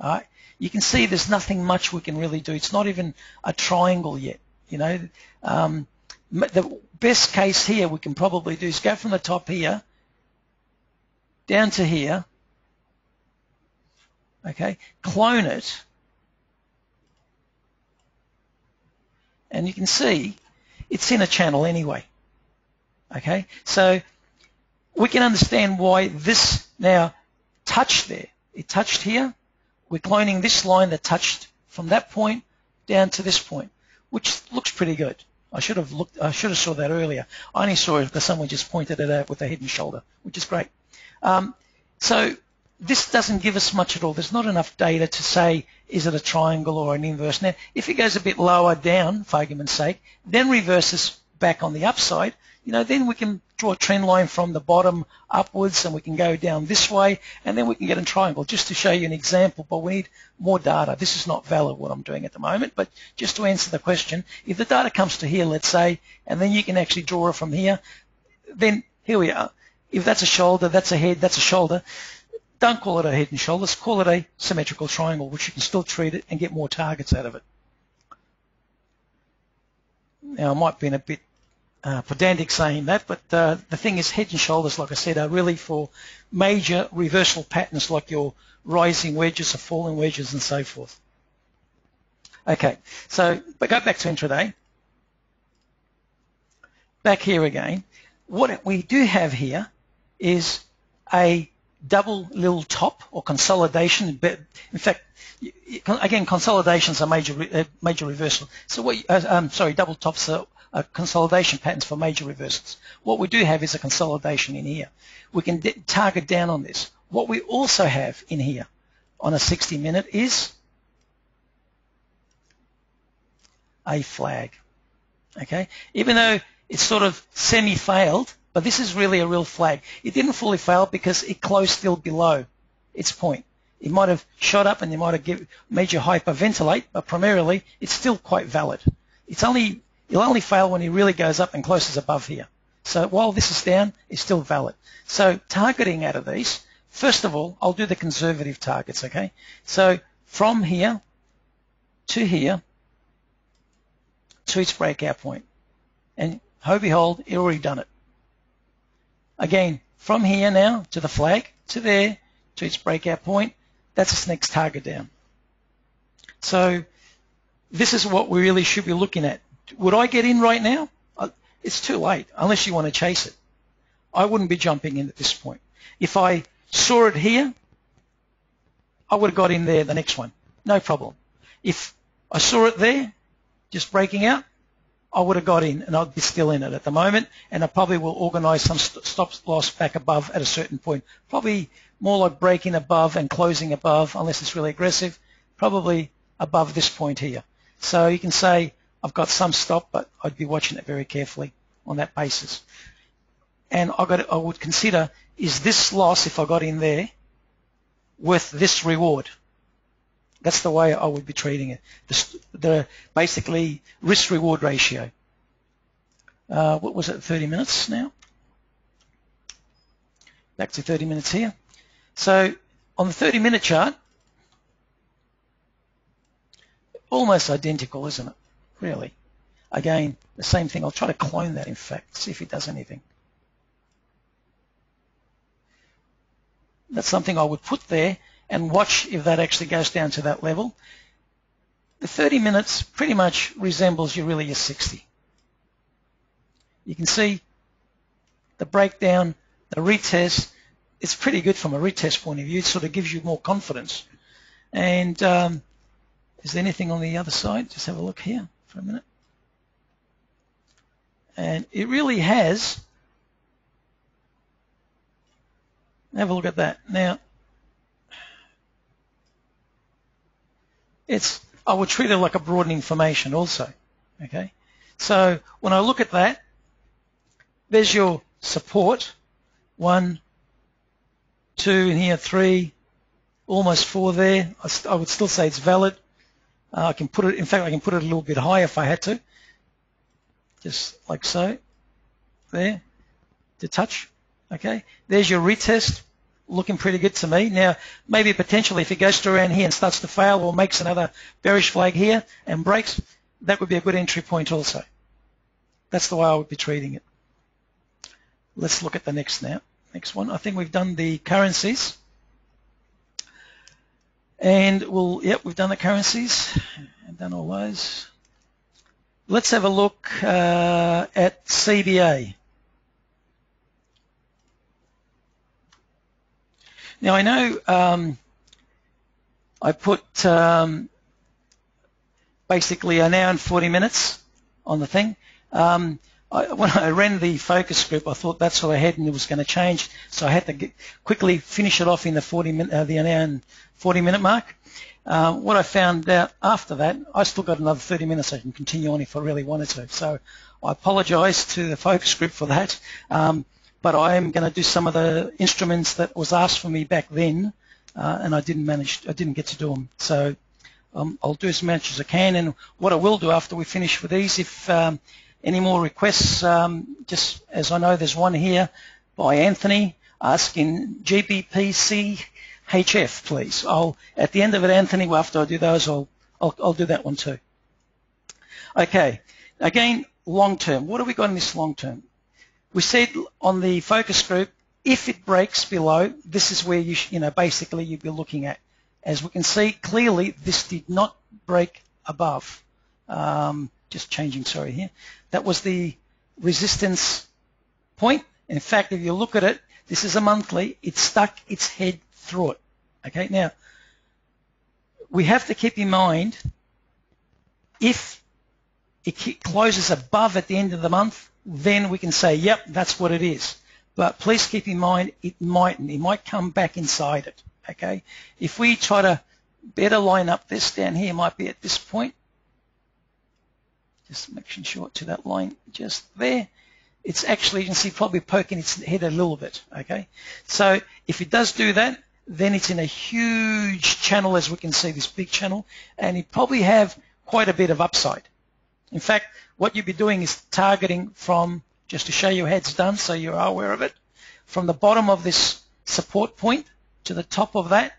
All right, you can see there's nothing much we can really do. It's not even a triangle yet. You know, the best case here we can probably do is go from the top here down to here, okay, clone it, and you can see it's in a channel anyway, okay? So we can understand why this now touched there. It touched here. We're cloning this line that touched from that point down to this point, which looks pretty good. I should have saw that earlier. I only saw it because someone just pointed it out with a head and shoulder, which is great. So this doesn't give us much at all. There's not enough data to say, is it a triangle or an inverse? Now, if it goes a bit lower down, for argument's sake, then reverses back on the upside, then we can draw a trend line from the bottom upwards, and we can go down this way, and then we can get a triangle. Just to show you an example, but we need more data. This is not valid what I'm doing at the moment, but just to answer the question, if the data comes to here, let's say, and then you can actually draw it from here, then here we are. If that's a shoulder, that's a head, that's a shoulder, don't call it a head and shoulders, call it a symmetrical triangle, which you can still treat it and get more targets out of it. Now, I might be a bit pedantic saying that, but the thing is, head and shoulders, like I said, are really for major reversal patterns like your rising wedges or falling wedges and so forth. Okay, so but go back to intraday. Back here again, what we do have here is a double little top or consolidation. In fact, again, consolidations are major reversal. So what? Double tops are consolidation patterns for major reversals. What we do have is a consolidation in here. We can target down on this. What we also have in here on a 60-minute is a flag. Okay, even though it's sort of semi-failed, but this is really a real flag. It didn't fully fail because it closed still below its point. It might have shot up and it might have made you hyperventilate, but primarily it's still quite valid. It'll only fail when it really goes up and closes above here. So while this is down, it's still valid. So targeting out of these, first of all, I'll do the conservative targets, okay? So from here to here to its breakout point. And ho behold, it already done it. Again, from here now to the flag, to there, to its breakout point, that's its next target down. So this is what we really should be looking at. Would I get in right now? It's too late, unless you want to chase it. I wouldn't be jumping in at this point. If I saw it here, I would have got in there the next one, no problem. If I saw it there, just breaking out, I would have got in, and I'd be still in it at the moment, and I probably will organise some stop loss back above at a certain point. Probably more like breaking above and closing above, unless it's really aggressive, probably above this point here. So you can say, I've got some stop, but I'd be watching it very carefully on that basis. And I would consider, is this loss, if I got in there, worth this reward? That's the way I would be treating it. The basically risk-reward ratio. What was it, 30 minutes now? Back to 30 minutes here. So on the 30-minute chart, almost identical, isn't it? Really. Again, the same thing. I'll try to clone that, in fact, see if it does anything. That's something I would put there and watch if that actually goes down to that level. The 30 minutes pretty much resembles your 60. You can see the breakdown, the retest. It's pretty good from a retest point of view. It sort of gives you more confidence. And is there anything on the other side? Just have a look here for a minute. And it really has. Have a look at that. Now, I would treat it like a broadening formation also. Okay. So when I look at that, there's your support. 1, 2, and here 3, almost 4 there. I would still say it's valid. I can put it. In fact, I can put it a little bit higher if I had to. Just like so. There. To touch. Okay. There's your retest. Looking pretty good to me. Now, maybe potentially if it goes to around here and starts to fail or makes another bearish flag here and breaks, that would be a good entry point also. That's the way I would be treating it. Let's look at the next now. Next one. I think we've done the currencies. And we've done the currencies. I've done all those. Let's have a look at CBA. Now, I know I put basically an hour and 40 minutes on the thing. When I ran the focus group, I thought that's what I had and it was going to change, so I had to quickly finish it off in the an hour and 40-minute mark. What I found out after that, I still got another 30 minutes I can continue on if I really wanted to. So I apologise to the focus group for that, but I am going to do some of the instruments that was asked for me back then, and I didn't get to do them. So I'll do as much as I can, and what I will do after we finish with these, if any more requests, just as I know there's one here by Anthony asking GBPCHF, please. At the end of it, Anthony, after I do those, I'll do that one too. Okay, again, long term. What have we got in this long term? We said on the focus group, if it breaks below, this is where basically you'd be looking at. As we can see clearly, this did not break above. Just changing, sorry, here. That was the resistance point. In fact, if you look at it, this is a monthly. It stuck its head through it. Okay, now we have to keep in mind, if it closes above at the end of the month, then we can say, yep, that's what it is. But please keep in mind, it might come back inside it. Okay, if we try to better line up this down here, might be at this point. Just making sure to that line just there. It's actually, you can see, probably poking its head a little bit. Okay, so if it does do that, then it's in a huge channel, as we can see, this big channel, and it probably have quite a bit of upside. In fact, what you'd be doing is targeting from, just to show you how it's done so you are aware of it, from the bottom of this support point to the top of that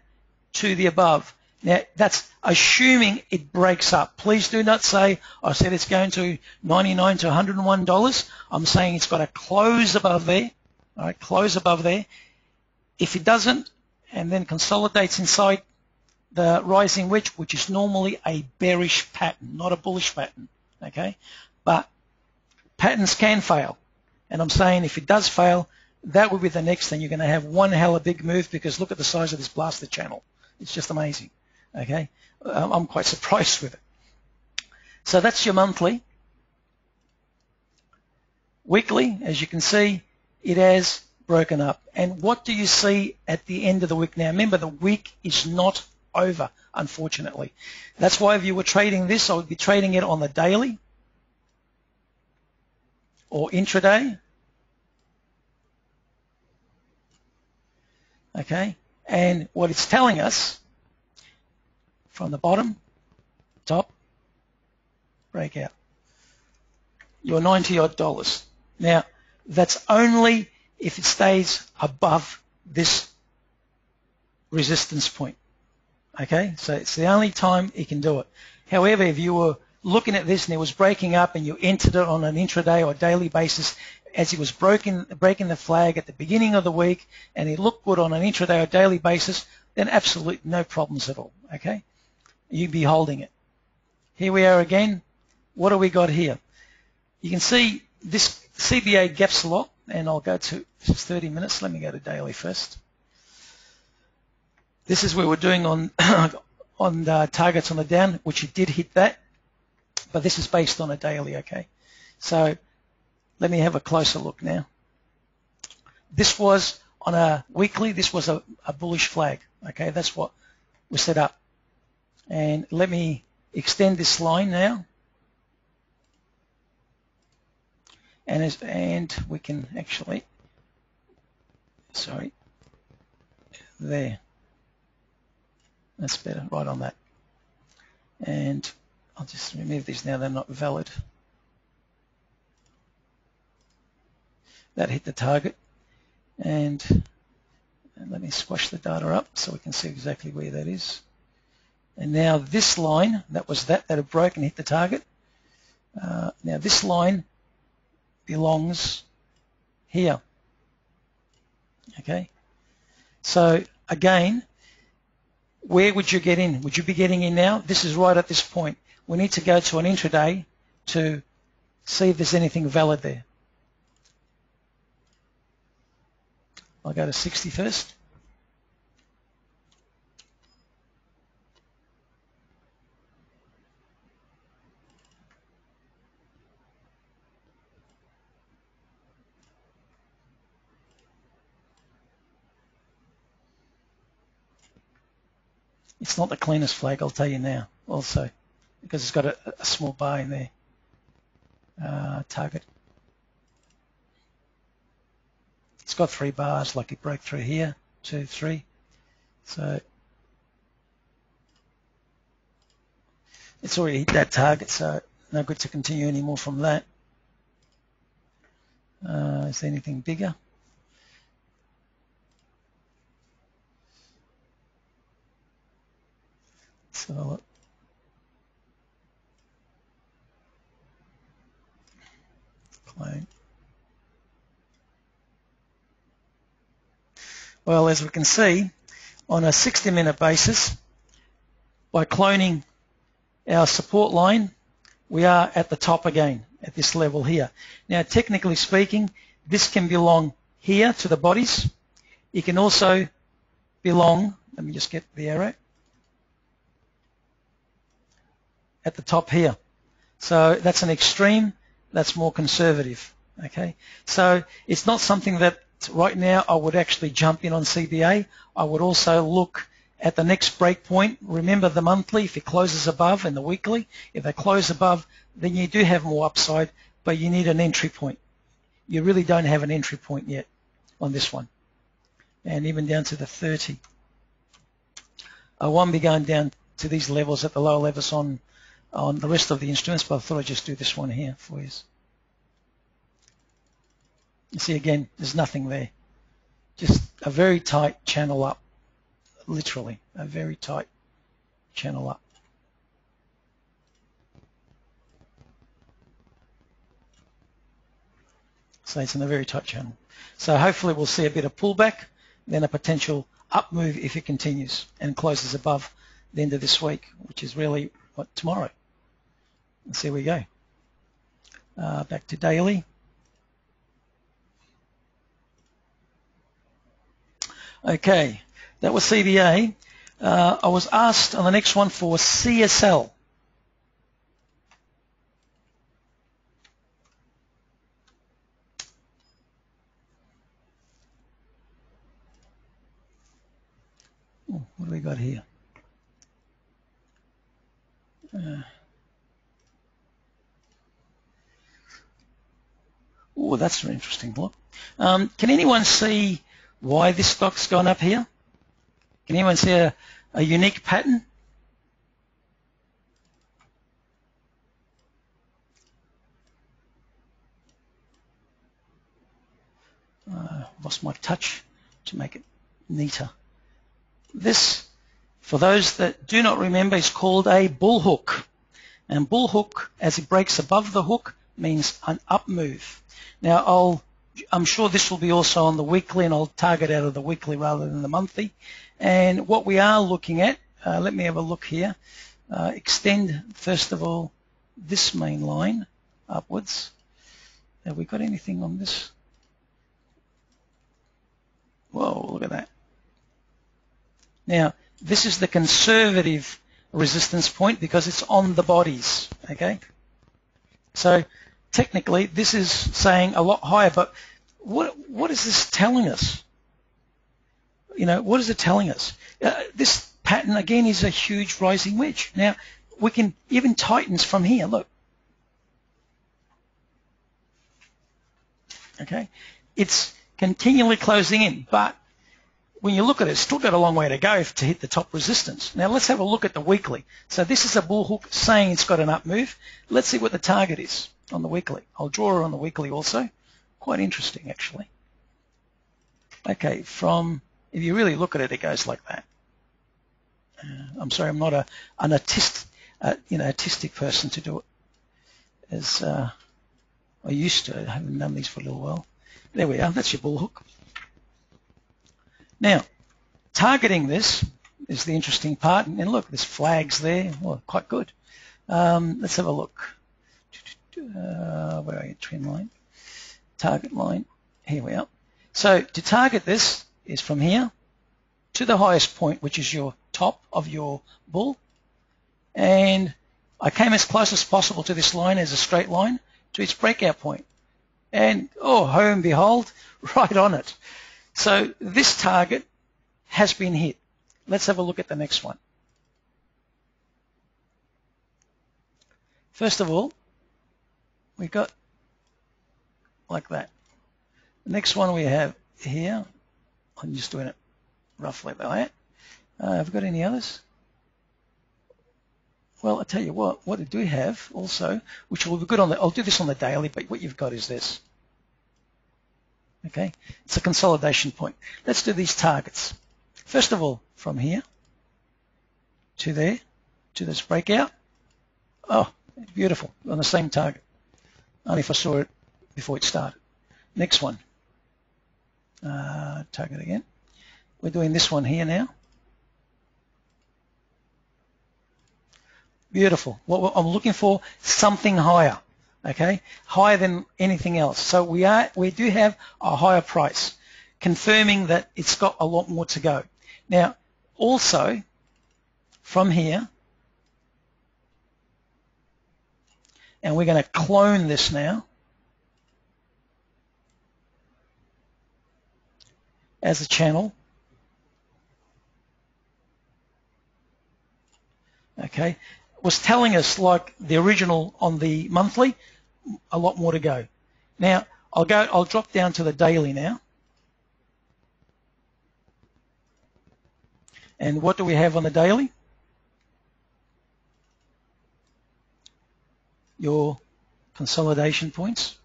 to the above. Now, that's assuming it breaks up. Please do not say, I said it's going to $99 to $101. I'm saying it's got to close above there. All right, close above there. If it doesn't, and then consolidates inside the rising wedge, which is normally a bearish pattern, not a bullish pattern, okay? But patterns can fail. And I'm saying if it does fail, that will be the next thing. You're going to have one hell of a big move, because look at the size of this blasted channel. It's just amazing, okay? I'm quite surprised with it. So that's your monthly. Weekly, as you can see, it has broken up. And what do you see at the end of the week? Now, remember, the week is not over, unfortunately. That's why if you were trading this, I would be trading it on the daily or intraday. Okay, and what it's telling us from the bottom, top, breakout, your $90-odd. Now, that's only if it stays above this resistance point. Okay, so it's the only time it can do it. However, if you were looking at this and it was breaking up and you entered it on an intraday or daily basis, as it was breaking the flag at the beginning of the week and it looked good on an intraday or daily basis, then absolutely no problems at all, okay? You'd be holding it. Here we are again. What do we got here? You can see this CBA gaps a lot, and I'll go to 30 minutes. Let me go to daily first. This is where we're doing on the targets on the down, which it did hit that, but this is based on a daily, okay? So let me have a closer look now. This was on a weekly, this was a bullish flag, okay? That's what was set up. And let me extend this line now. And we can actually, sorry, there. That's better, right on that. And I'll just remove these now, they're not valid. That hit the target. And let me squash the data up so we can see exactly where that is. And now this line, that was that had broken, hit the target. Now this line belongs here. Okay. So again, where would you get in? Would you be getting in now? This is right at this point. We need to go to an intraday to see if there's anything valid there. I'll go to 60 first. It's not the cleanest flag, I'll tell you now, also, because it's got a small bar in there. target. It's got 3 bars, like it broke through here, 2, 3. So it's already hit that target, so no good to continue anymore from that. Is there anything bigger? Let's have a look. Clone. Well, as we can see, on a 60-minute basis, by cloning our support line, we are at the top again, at this level here. Now, technically speaking, this can belong here to the bodies. It can also belong, let me just get the arrow, at the top here. So that's an extreme, that's more conservative, okay? So it's not something that right now I would actually jump in on CBA. I would also look at the next break point. Remember the monthly, if it closes above, and the weekly, if they close above, then you do have more upside, but you need an entry point. You really don't have an entry point yet on this one. And even down to the 30. I won't be going down to these levels at the lower levels on the rest of the instruments, but I thought I'd just do this one here for you. You see again, there's nothing there. Just a very tight channel up, literally, a very tight channel up. So it's in a very tight channel. So hopefully we'll see a bit of pullback, then a potential up move if it continues and closes above the end of this week, which is really what, tomorrow. Let's see where we go. Back to daily. Okay, that was CBA. I was asked on the next one for CSL. Oh, what do we got here? Oh, that's an interesting look. Can anyone see why this stock's gone up here? Can anyone see a unique pattern? Lost my touch to make it neater. This, for those that do not remember, is called a bull hook. And bull hook, as it breaks above the hook, means an up move. Now, I'm sure this will be also on the weekly, and I'll target out of the weekly rather than the monthly. And what we are looking at, let me have a look here. Extend, first of all, this main line upwards. Have we got anything on this? Whoa, look at that. Now, this is the conservative resistance point because it's on the bodies, okay? So technically, this is saying a lot higher, but what is this telling us? You know, what is it telling us? This pattern, again, is a huge rising wedge. Now, we can even tightens from here, look. Okay? It's continually closing in, but when you look at it, it's still got a long way to go to hit the top resistance. Now, let's have a look at the weekly. So this is a bull hook saying it's got an up move. Let's see what the target is on the weekly. I'll draw her on the weekly also. Quite interesting, actually. Okay, if you really look at it, it goes like that. I'm sorry, I'm not an artistic person to do it as I used to. I haven't done these for a little while. There we are. That's your bull hook. Now, targeting this is the interesting part. And look, there's flags there. Well, quite good. Let's have a look. Where are you? Trend line. Target line. Here we are. So to target this is from here to the highest point, which is your top of your bull. And I came as close as possible to this line as a straight line to its breakout point. And, oh, ho and behold, right on it. So this target has been hit. Let's have a look at the next one. First of all, we got like that. The next one we have here, I'm just doing it roughly like that. Have we got any others? Well, I tell you what we do have also, which will be good on the, I'll do this on the daily, but what you've got is this. Okay, it's a consolidation point. Let's do these targets. First of all, from here to there, to this breakout. Oh, beautiful, on the same target. Only if I saw it before it started. Next one, target again. We're doing this one here now. Beautiful. What I'm looking for, something higher, okay? Higher than anything else. So we do have a higher price, confirming that it's got a lot more to go. Now, also, from here, and we're going to clone this now as a channel. Okay, was telling us, like the original on the monthly, a lot more to go. Now I'll drop down to the daily now. And what do we have on the daily? Your consolidation points.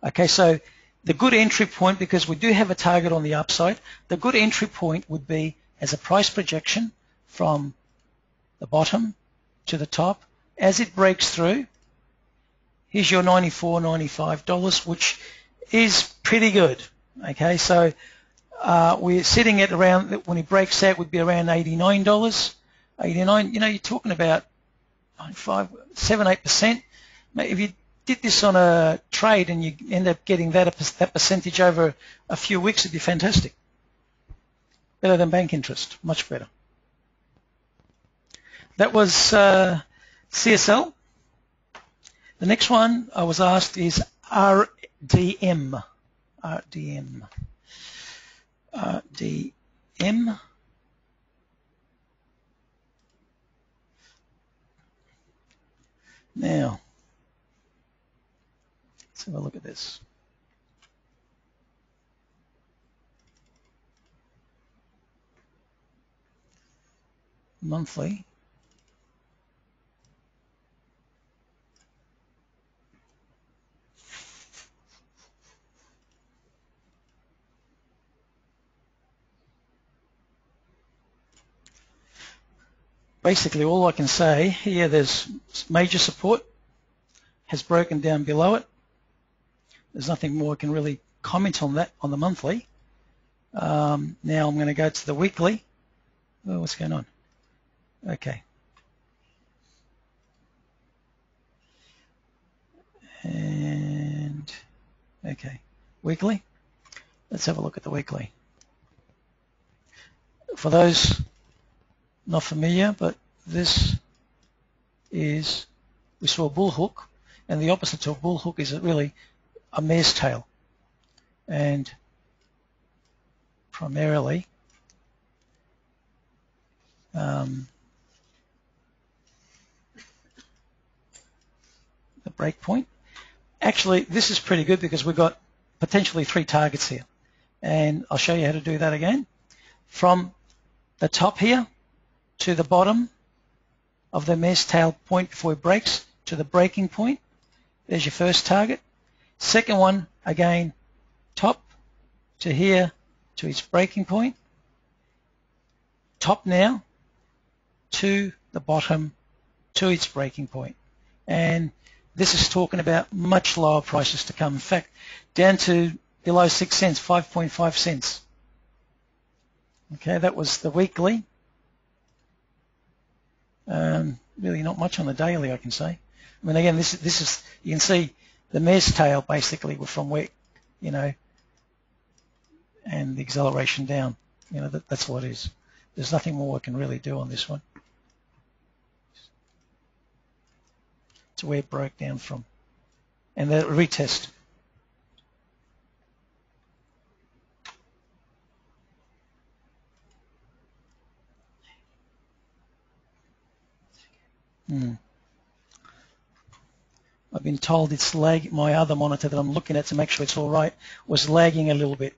Okay, so the good entry point, because we do have a target on the upside, the good entry point would be as a price projection from the bottom to the top. As it breaks through, here's your $94, $95, which is pretty good. Okay, so we're sitting at around, when it breaks out, would be around $89. 89, you know, you're talking about 7-8%. If you did this on a trade and you end up getting that percentage over a few weeks, it'd be fantastic. Better than bank interest, much better. That was CSL. The next one I was asked is RDM. RDM. RDM. Now, let's have a look at this. Monthly. Basically, all I can say here, there's major support, has broken down below it. There's nothing more I can really comment on that on the monthly. Now I'm going to go to the weekly. Oh, what's going on? Okay. And, okay, weekly. Let's have a look at the weekly. For those not familiar, but this is, we saw a bull hook, and the opposite to a bull hook is really a mare's tail. And primarily, the break point. Actually, this is pretty good because we've got potentially 3 targets here. And I'll show you how to do that again. From the top here to the bottom of the mare's tail point before it breaks to the breaking point. There's your first target. Second one, again, top to here to its breaking point. Top now to the bottom to its breaking point. And this is talking about much lower prices to come. In fact, down to below 6 cents, 5.5 cents. Okay, that was the weekly. Really not much on the daily, I can say. I mean, again, this is, you can see the mare's tail basically from where, you know, and the acceleration down. You know, that's what it is. There's nothing more I can really do on this one. To where it broke down from. And the retest. I've been told it's lag. My other monitor that I'm looking at to make sure it's all right was lagging a little bit.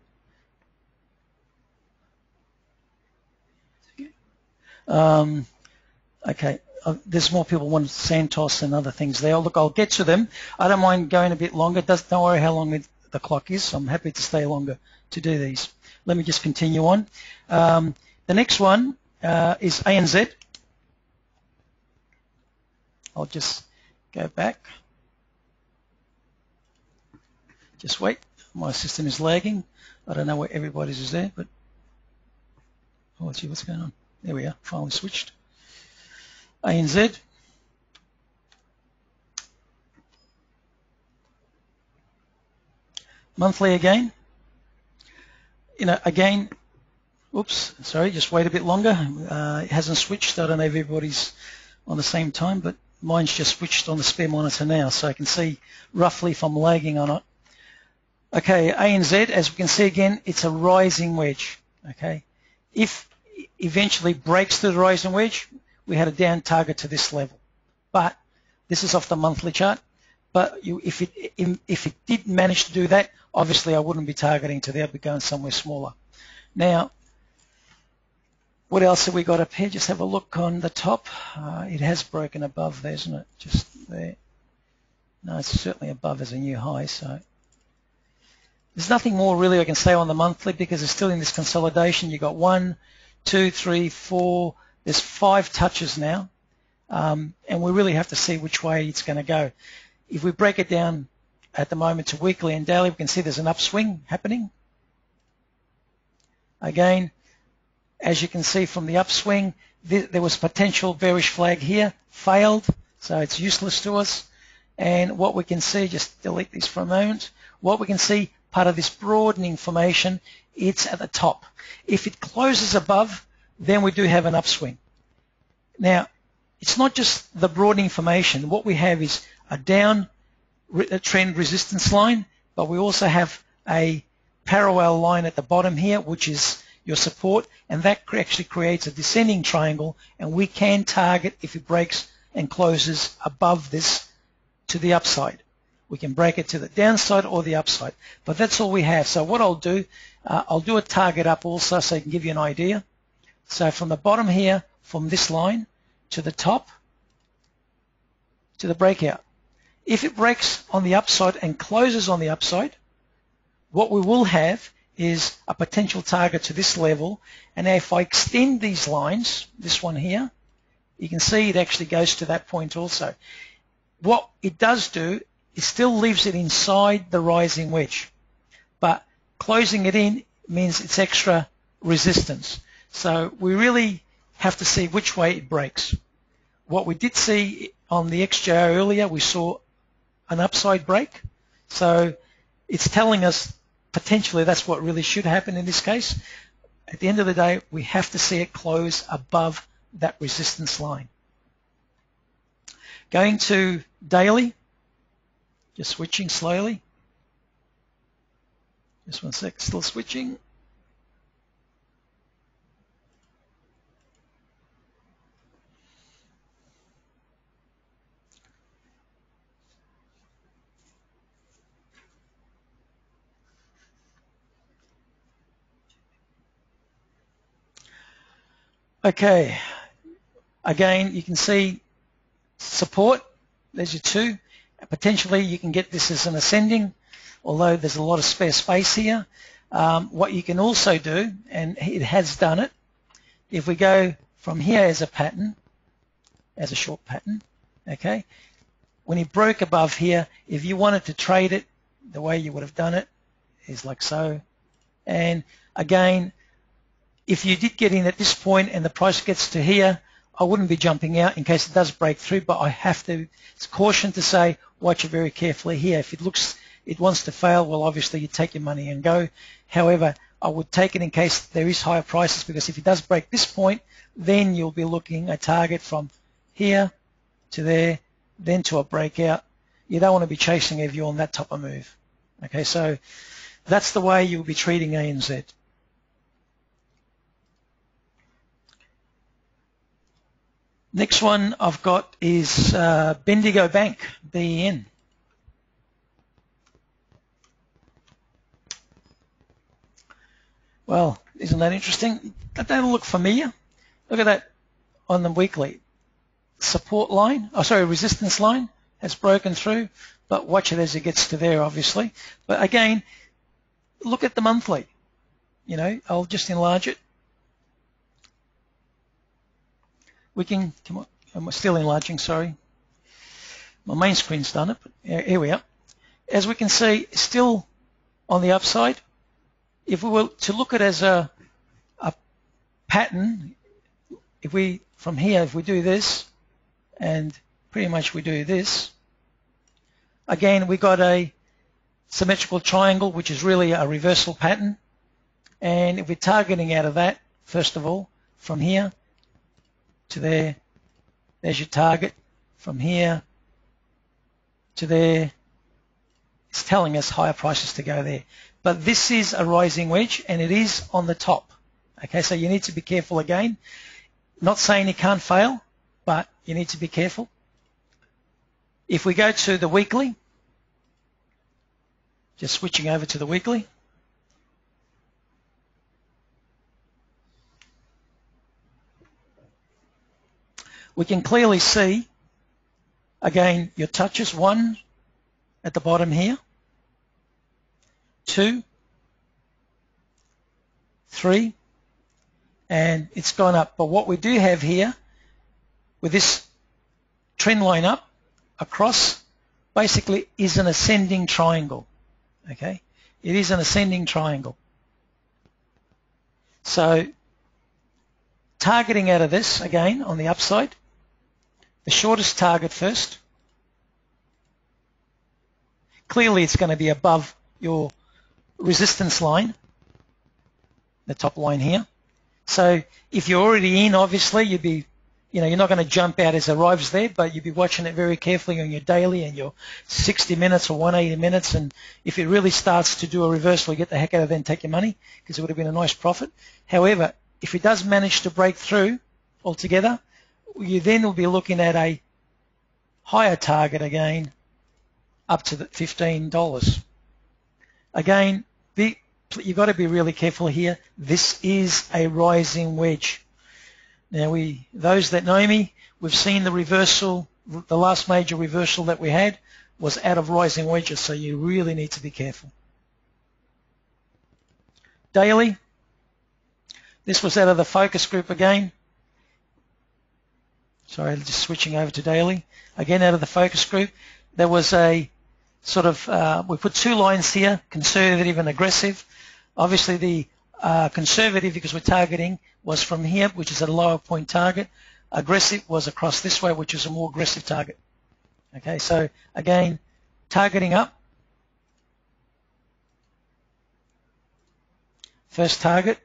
Okay, there's more people want Santos and other things there. Look, I'll get to them. I don't mind going a bit longer. Don't worry how long the clock is. I'm happy to stay longer to do these. Let me just continue on. The next one is ANZ. I'll just go back. Just wait. My system is lagging. I don't know where everybody's is there, but oh, let's see what's going on. There we are. Finally switched. ANZ. Monthly again. You know, again, oops, sorry, just wait a bit longer. It hasn't switched. I don't know if everybody's on the same time, but mine's just switched on the spare monitor now, so I can see roughly if I'm lagging or not. Okay, ANZ, as we can see again, it's a rising wedge. Okay, if eventually breaks through the rising wedge, we had a down target to this level. But this is off the monthly chart. But if it did manage to do that, obviously I wouldn't be targeting to there. I'd be going somewhere smaller. Now, what else have we got up here? Just have a look on the top. It has broken above there, isn't it? Just there. No, it's certainly above as a new high. So there's nothing more really I can say on the monthly because it's still in this consolidation. You've got 1, 2, 3, 4. There's 5 touches now. And we really have to see which way it's going to go. If we break it down at the moment to weekly and daily, we can see there's an upswing happening. Again, as you can see from the upswing, there was potential bearish flag here, failed, so it's useless to us. And what we can see, just delete this for a moment, what we can see, part of this broadening formation, it's at the top. If it closes above, then we do have an upswing. Now, it's not just the broadening formation. What we have is a down trend resistance line, but we also have a parallel line at the bottom here, which is your support, and that actually creates a descending triangle, and we can target if it breaks and closes above this to the upside. We can break it to the downside or the upside, but that's all we have. So what I'll do a target up also so I can give you an idea. So from the bottom here, from this line to the top, to the breakout. If it breaks on the upside and closes on the upside, what we will have is a potential target to this level. And if I extend these lines, this one here, you can see it actually goes to that point also. What it does do, it still leaves it inside the rising wedge, but closing it in means it's extra resistance. So we really have to see which way it breaks. What we did see on the XJR earlier, we saw an upside break. So it's telling us potentially that's what really should happen in this case. At the end of the day, we have to see it close above that resistance line. Going to daily, just switching slowly. Just 1 sec, still switching. Okay, again, you can see support, there's your 2. Potentially you can get this as an ascending, although there's a lot of spare space here. What you can also do, and it has done it, if we go from here as a pattern, as a short pattern, okay, when it broke above here, if you wanted to trade it, the way you would have done it is like so. And again, if you did get in at this point and the price gets to here, I wouldn't be jumping out in case it does break through, but I have to, it's caution to say, watch it very carefully here. If it looks, it wants to fail, well, obviously you take your money and go. However, I would take it in case there is higher prices, because if it does break this point, then you'll be looking at a target from here to there, then to a breakout. You don't want to be chasing if you're on that type of move. Okay, so that's the way you'll be treating ANZ. Next one I've got is Bendigo Bank, BEN. Well, isn't that interesting? Doesn't that look familiar? Look at that on the weekly. Support line, resistance line has broken through, but watch it as it gets to there, obviously. But again, look at the monthly. You know, I'll just enlarge it. We can, come on, I'm still enlarging, sorry. My main screen's done it, but here we are. As we can see, still on the upside. If we were to look at it as a pattern, if we do this, and pretty much we do this, again, we got a symmetrical triangle, which is really a reversal pattern. And if we're targeting out of that, first of all, from here to there, there's your target. From here to there, it's telling us higher prices to go there. But this is a rising wedge, and it is on the top. Okay, so you need to be careful again. Not saying you can't fail, but you need to be careful. If we go to the weekly, just switching over to the weekly, we can clearly see, again, your touches, 1 at the bottom here, 2, 3, and it's gone up. But what we do have here, with this trend line up, across, basically is an ascending triangle, okay? It is an ascending triangle. So, targeting out of this, again, on the upside, the shortest target first. Clearly, it's going to be above your resistance line, the top line here. So if you're already in, obviously, you'd be, you're not going to jump out as it arrives there, but you'd be watching it very carefully on your daily and your 60 minutes or 180 minutes. And if it really starts to do a reversal, you get the heck out of it and take your money, because it would have been a nice profit. However, if it does manage to break through altogether, you then will be looking at a higher target again, up to the $15. Again, you've got to be really careful here. This is a rising wedge. Now, those that know me, we've seen the reversal. The last major reversal that we had was out of rising wedges, so you really need to be careful. Daily, this was out of the focus group again. Sorry, just switching over to daily. Again, out of the focus group, there was a sort of, we put 2 lines here, conservative and aggressive. Obviously, the conservative, because we're targeting, was from here, which is a lower point target. Aggressive was across this way, which is a more aggressive target. Okay, so again, targeting up. First target.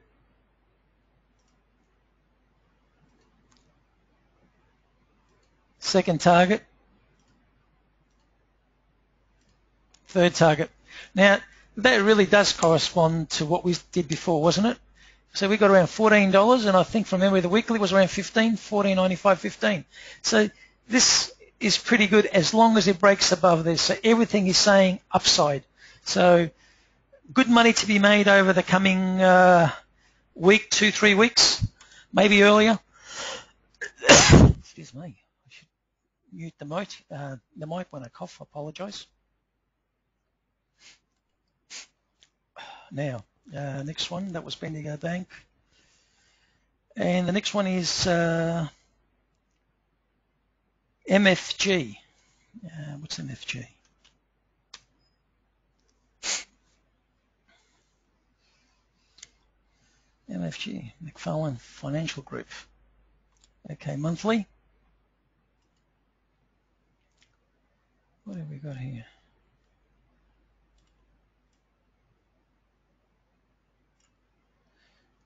Second target. Third target. Now, that really does correspond to what we did before, wasn't it? So we got around $14, and I think from memory the weekly was around $14.95, 15. So this is pretty good as long as it breaks above this. So everything is saying upside. So good money to be made over the coming week, 2-3 weeks, maybe earlier. Excuse me. I should mute the mic when I cough. I apologize. Now, next one, that was Bendigo Bank. And the next one is MFG. What's MFG? MFG, McFarlane Financial Group. Okay, monthly. What have we got here?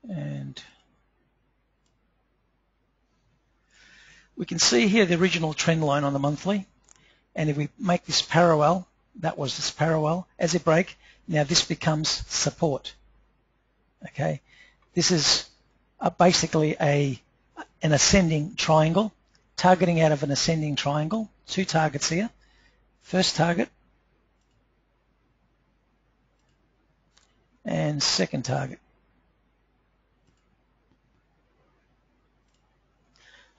And we can see here the original trend line on the monthly, and if we make this parallel, that was this parallel, as it break, now this becomes support. Okay, this is basically an ascending triangle, targeting out of an ascending triangle. 2 targets here. First target and second target.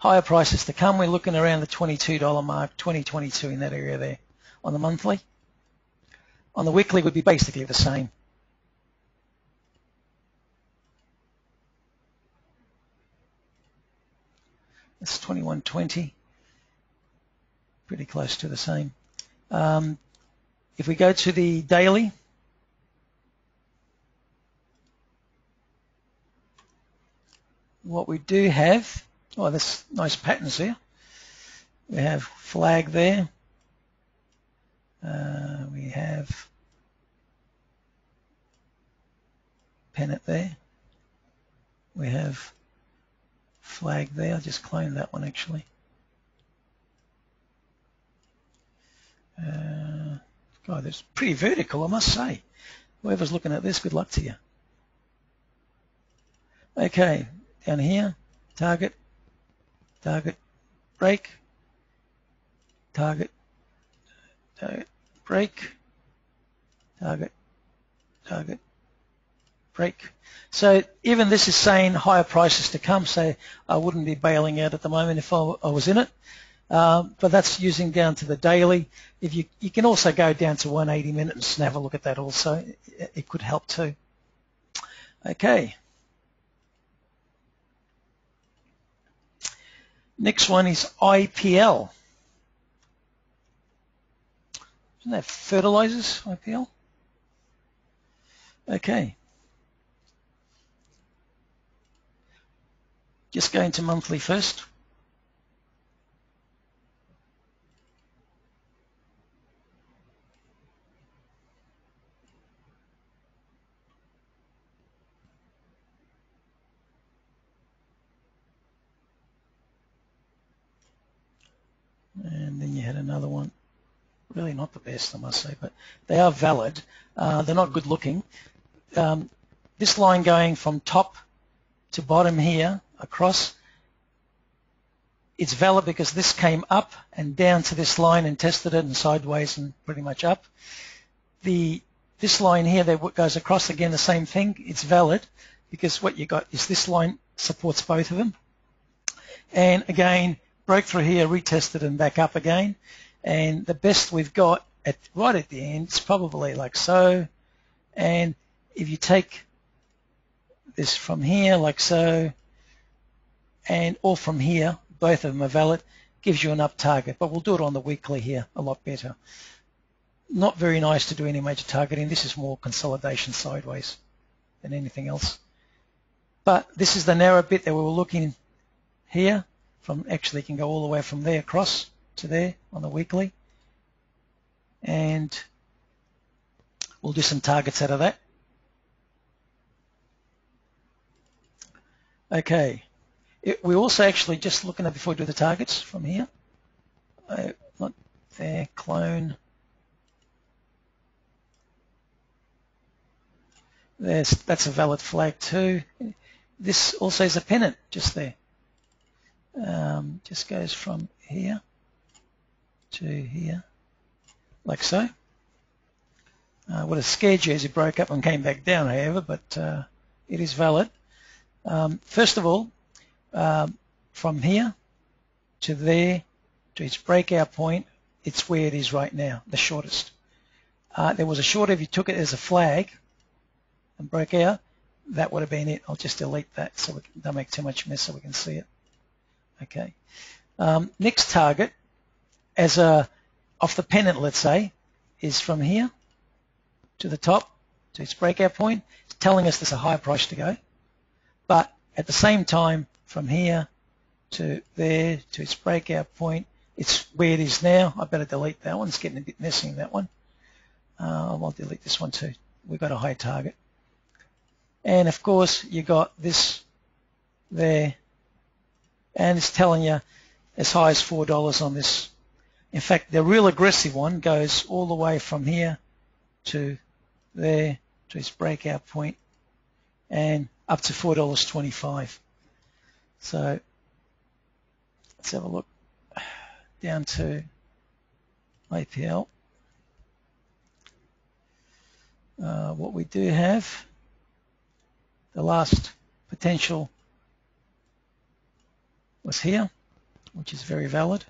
higher prices to come. We're looking around the $22 mark, 2022 in that area there on the monthly. On the weekly would be basically the same. It's 21.20, pretty close to the same. If we go to the daily, what we do have, oh, there's nice patterns here. We have flag there. We have pennant there. We have flag there. I'll just clone that one actually. God, it's pretty vertical, I must say. Whoever's looking at this, good luck to you. Okay, down here, target, target, break, target, target, break, target, target, break. So even this is saying higher prices to come, so I wouldn't be bailing out at the moment if I was in it. But that's using down to the daily. If you can also go down to 180 minutes and have a look at that also. It could help too. Okay. Next one is IPL. Isn't that fertilizers, IPL? Okay. Just going to monthly first. And then you had another one. Really not the best, I must say, but they are valid. They're not good looking. This line going from top to bottom here across, it's valid because this came up and down to this line and tested it and sideways and pretty much up. This line here that goes across, again the same thing, it's valid because what you got is this line supports both of them. And again, broke through here, retested and back up again. And the best we've got right at the end is probably like so. And if you take this from here like so, and or from here, both of them are valid, gives you an up target. But we'll do it on the weekly here a lot better. Not very nice to do any major targeting. This is more consolidation sideways than anything else. But this is the narrow bit that we were looking here. From actually can go all the way from there across to there on the weekly. And we'll do some targets out of that. Okay. We're also actually just looking at, before we do the targets from here. Not there, clone. That's a valid flag too. This also is a pennant just there. Just goes from here to here, like so. Would have scared you as it broke up and came back down, however, but it is valid. First of all, from here to there to its breakout point, it's where it is right now, the shortest. There was a shorter, if you took it as a flag and broke out, that would have been it. I'll just delete that so we don't make too much mess so we can see it. Okay. Next target, as off the pennant, let's say, is from here to the top to its breakout point. It's telling us there's a higher price to go. But at the same time, from here to there to its breakout point, it's where it is now. I better delete that one. It's getting a bit messy in that one. I'll delete this one too. We've got a high target. And of course, you got this there. And it's telling you as high as $4 on this. In fact, the real aggressive one goes all the way from here to there to its breakout point and up to $4.25. So let's have a look down to IPL. What we do have, the last potential was here, which is very valid.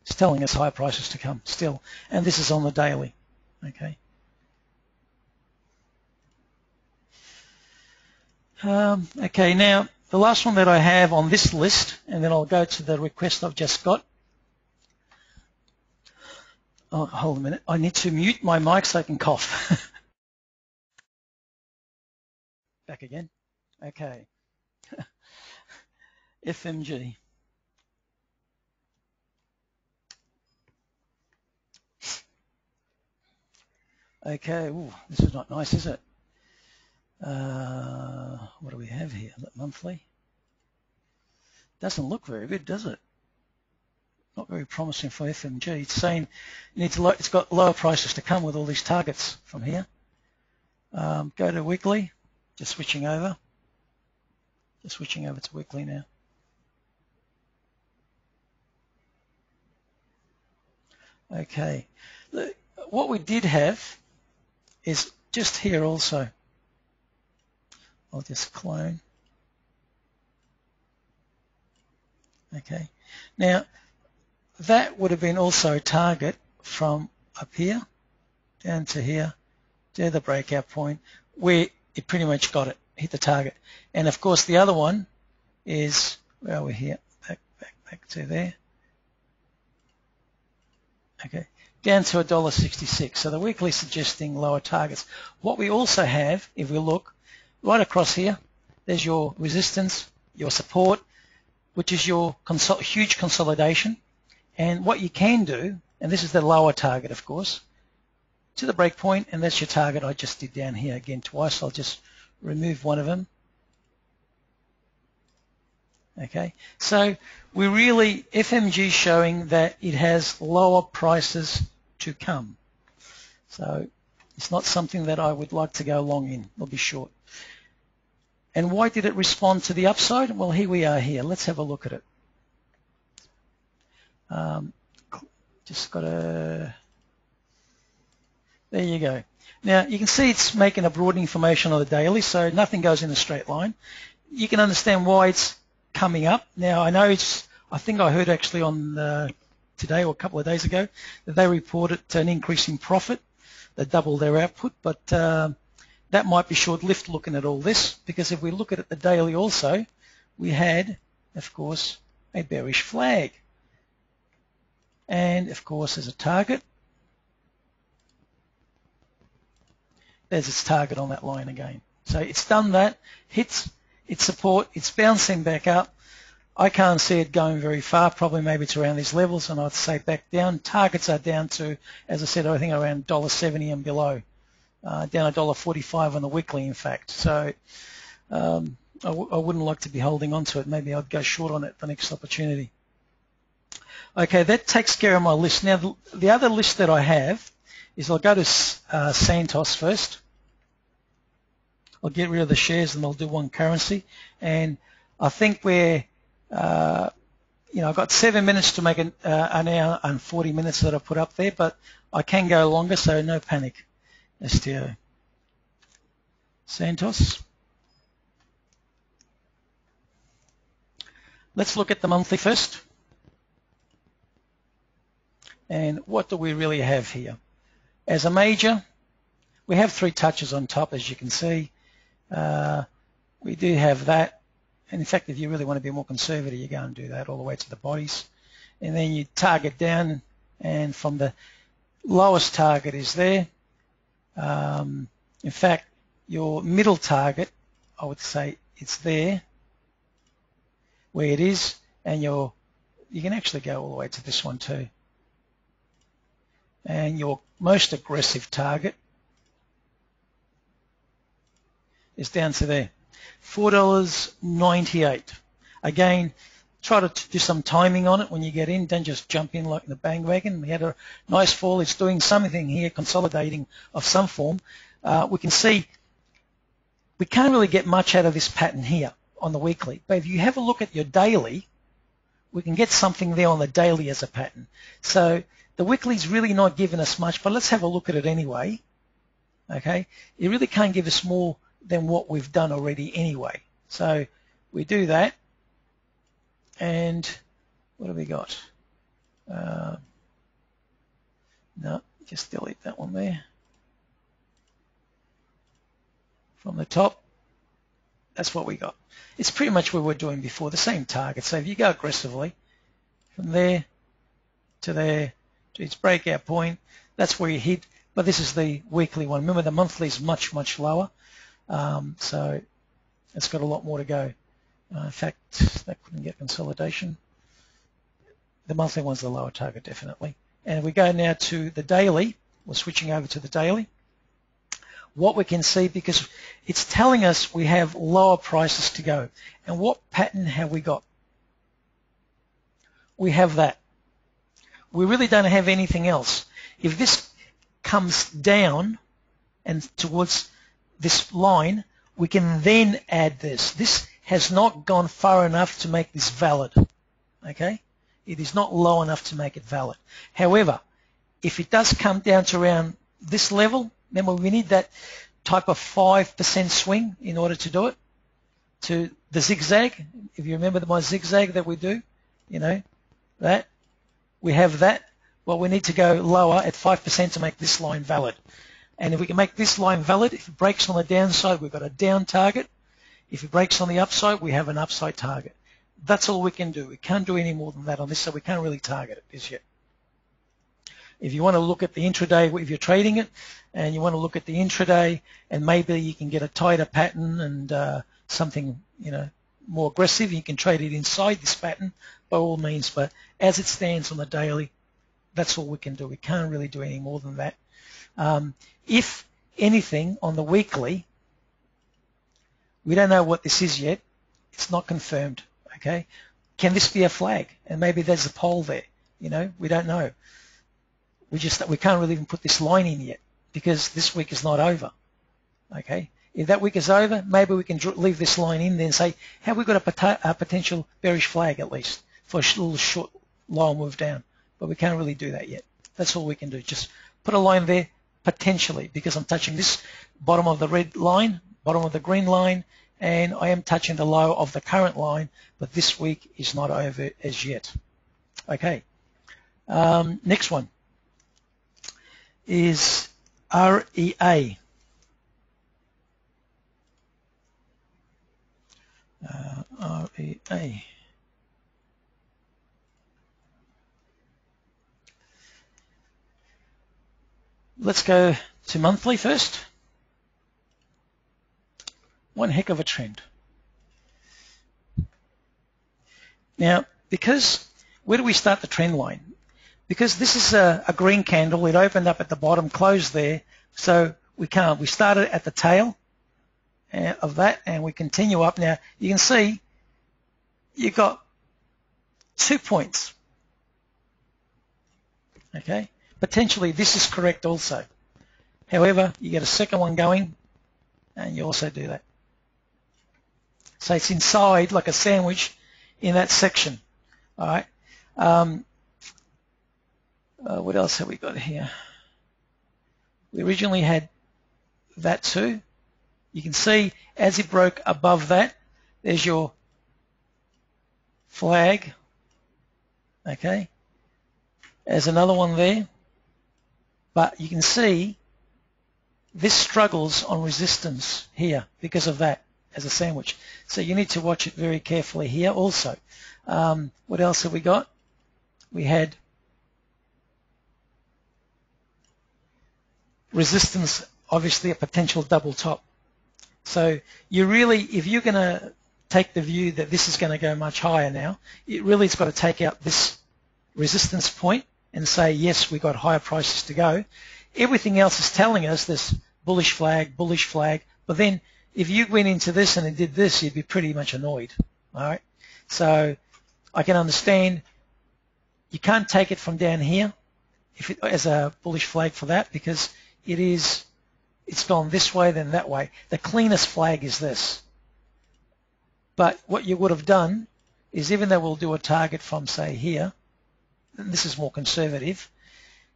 It's telling us higher prices to come still, and this is on the daily. Okay. Okay, now the last one that I have on this list, and then I'll go to the request I've just got. Oh, hold a minute. I need to mute my mic so I can cough. Back again. Okay. FMG. Okay. Ooh, this is not nice, is it? What do we have here? That monthly? Doesn't look very good, does it? Not very promising for FMG. It's saying it's got lower prices to come with all these targets from here. Go to weekly. Just switching over. Just switching over to weekly now. Okay. What we did have is just here also. I'll just clone. Okay. Now, that would have been also a target from up here down to here, to the breakout point, where it pretty much got it, hit the target. And of course, the other one is, where are we here? Back to there. Okay. Down to $1.66. So the weekly suggesting lower targets. What we also have, if we look right across here, there's your resistance, your support, which is your huge consolidation. And what you can do, and this is the lower target, of course, to the break point, and that's your target I just did down here again twice. I'll just remove one of them. Okay, so we really, FMG showing that it has lower prices to come. So it's not something that I would like to go long in. It'll be short. And why did it respond to the upside? Well, here we are here. Let's have a look at it. Just got a, there you go. Now you can see it's making a broadening formation on the daily, so nothing goes in a straight line. You can understand why it's coming up. Now I know I think I heard actually on today or a couple of days ago that they reported an increase in profit. They doubled their output, but that might be short-lived looking at all this, because if we look at it the daily also, we had, of course, a bearish flag. And of course, as a target, there's its target on that line again. So it's done that, hits its support, it's bouncing back up. I can't see it going very far, probably maybe it's around these levels, and I'd say back down. Targets are down to, as I said, I think around $1.70 and below, down $1.45 on the weekly, in fact. So I wouldn't like to be holding on to it. Maybe I'd go short on it the next opportunity. Okay, that takes care of my list. Now, the other list that I have is I'll go to Santos first. I'll get rid of the shares and I'll do one currency. And I think we're, I've got 7 minutes to make an hour and 40 minutes that I put up there, but I can go longer, so no panic. STO. Santos. Let's look at the monthly first. And what do we really have here? As a major, we have 3 touches on top, as you can see. We do have that. And in fact, if you really want to be more conservative, you go and do that all the way to the bodies. And then you target down, and from the lowest target is there. In fact, your middle target, I would say it's there, where it is, and you can actually go all the way to this one too. And your most aggressive target is down to there, $4.98. Again, try to do some timing on it when you get in. Don't just jump in like in the bandwagon. We had a nice fall. It's doing something here, consolidating of some form. We can see we can't really get much out of this pattern here on the weekly. But if you have a look at your daily, we can get something there on the daily as a pattern. So the weekly's really not giving us much, but let's have a look at it anyway. Okay, it really can't give us more than what we've done already anyway. So We do that, and what have we got? No, just delete that one there. From the top, that's what we got. It's pretty much what we were doing before, the same target. So if you go aggressively from there to there to its breakout point, that's where you hit. But this is the weekly one. Remember, the monthly is much, much lower. So it's got a lot more to go. In fact, that couldn't get consolidation. The monthly one's the lower target, definitely. And if we go now to the daily, we're switching over to the daily. What we can see, because it's telling us we have lower prices to go. And what pattern have we got? We have that. We really don't have anything else. If this comes down and towards this line, we can then add this. This has not gone far enough to make this valid. Okay? It is not low enough to make it valid. However, if it does come down to around this level, then we need that type of 5% swing in order to do it. To the zigzag, if you remember my zigzag that we do, you know, that, we have that. Well, we need to go lower at 5% to make this line valid. And if we can make this line valid, if it breaks on the downside, we've got a down target. If it breaks on the upside, we have an upside target. That's all we can do. We can't do any more than that on this, so we can't really target it as yet. If you want to look at the intraday, if you're trading it, and you want to look at the intraday, and maybe you can get a tighter pattern and something, you know, more aggressive, you can trade it inside this pattern by all means. But as it stands on the daily, that's all we can do. We can't really do any more than that. If anything, on the weekly, we don't know what this is yet. It's not confirmed. Okay, can this be a flag? And maybe there's a pole there. You know, we don't know. We can't really even put this line in yet because this week is not over. Okay, if that week is over, maybe we can leave this line in there and say, have we got a potential bearish flag at least for a little short lower move down? But we can't really do that yet. That's all we can do. Just put a line there potentially, because I'm touching this bottom of the red line, bottom of the green line, and I am touching the low of the current line, but this week is not over as yet. Okay. Next one is REA. REA. Let's go to monthly first. One heck of a trend. Now, because where do we start the trend line? Because this is a green candle, it opened up at the bottom, closed there, so we can't. We started at the tail of that, and we continue up. Now, you can see you've got 2 points. Okay? Potentially, this is correct also. However, you get a second one going, and you also do that. So it's inside like a sandwich in that section. All right. What else have we got here? We originally had that too. You can see as it broke above that, there's your flag. Okay. There's another one there. But you can see this struggles on resistance here because of that as a sandwich. So you need to watch it very carefully here also. What else have we got? We had resistance, obviously a potential double top. So you really, if you're going to take the view that this is going to go much higher now, it really has got to take out this resistance point and say, yes, we've got higher prices to go. Everything else is telling us this bullish flag, but then if you went into this and it did this, you'd be pretty much annoyed. All right. So I can understand you can't take it from down here as a bullish flag for that, because it's gone this way, then that way. The cleanest flag is this. But what you would have done is, even though we'll do a target from, say, here, and this is more conservative,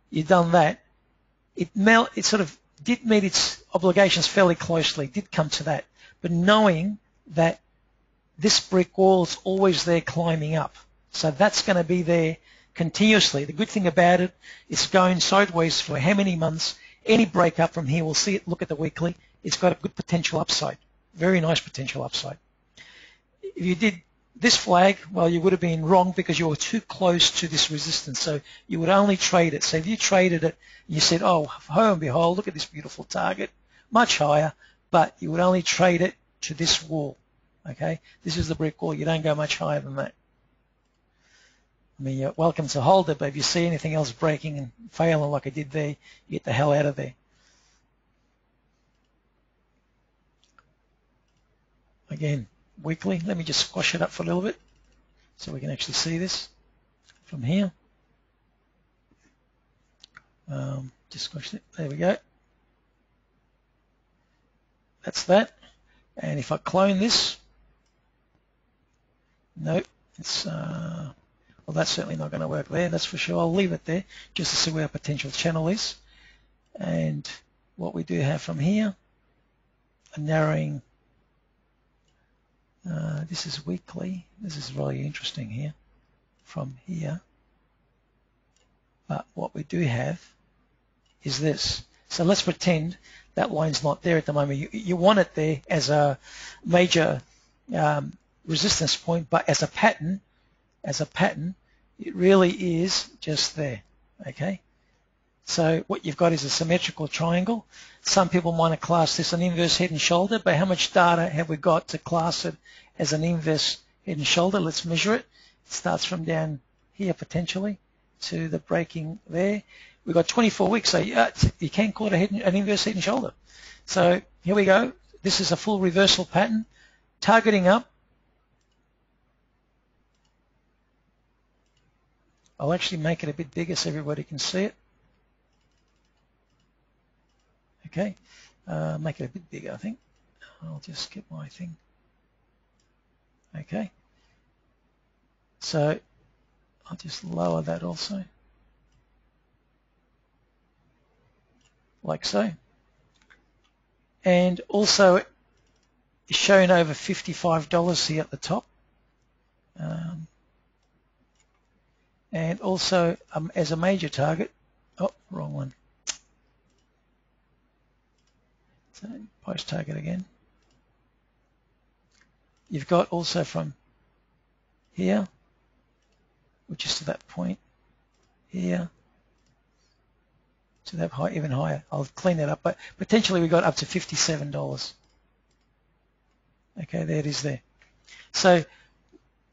you've done that. It sort of did meet its obligations fairly closely, did come to that. But knowing that this brick wall is always there climbing up. So that's going to be there continuously. The good thing about it is going sideways for how many months. Any break up from here, we'll see it, look at the weekly, it's got a good potential upside. Very nice potential upside. If you did this flag, well, you would have been wrong because you were too close to this resistance. So you would only trade it. So if you traded it, you said, oh, lo and behold, look at this beautiful target, much higher, but you would only trade it to this wall. Okay, this is the brick wall. You don't go much higher than that. I mean, you're welcome to hold it, but if you see anything else breaking and failing like I did there, you get the hell out of there. Again, weekly. Let me just squash it up for a little bit so we can actually see this from here. Just squash it. There we go. That's that. And if I clone this, nope, it's well, that's certainly not going to work there, that's for sure. I'll leave it there just to see where our potential channel is. And what we do have from here, a narrowing, this is weekly. This is really interesting here, from here. But what we do have is this. So let's pretend that line's not there at the moment. You want it there as a major resistance point, but as a pattern, it really is just there, okay? So what you've got is a symmetrical triangle. Some people might class this an inverse head and shoulder, but how much data have we got to class it as an inverse head and shoulder? Let's measure it. It starts from down here potentially to the breaking there. We've got 24 weeks, so you can call it an inverse head and shoulder. So here we go. This is a full reversal pattern, targeting up. I'll actually make it a bit bigger so everybody can see it. Okay, make it a bit bigger, I think. I'll just get my thing. Okay, so I'll just lower that also, like so. And also it's shown over $55 here at the top. And also as a major target, oh, wrong one. So post target again. You've got also from here, which is to that point here, to that high, even higher. I'll clean that up, but potentially we got up to $57. Okay, there it is there. So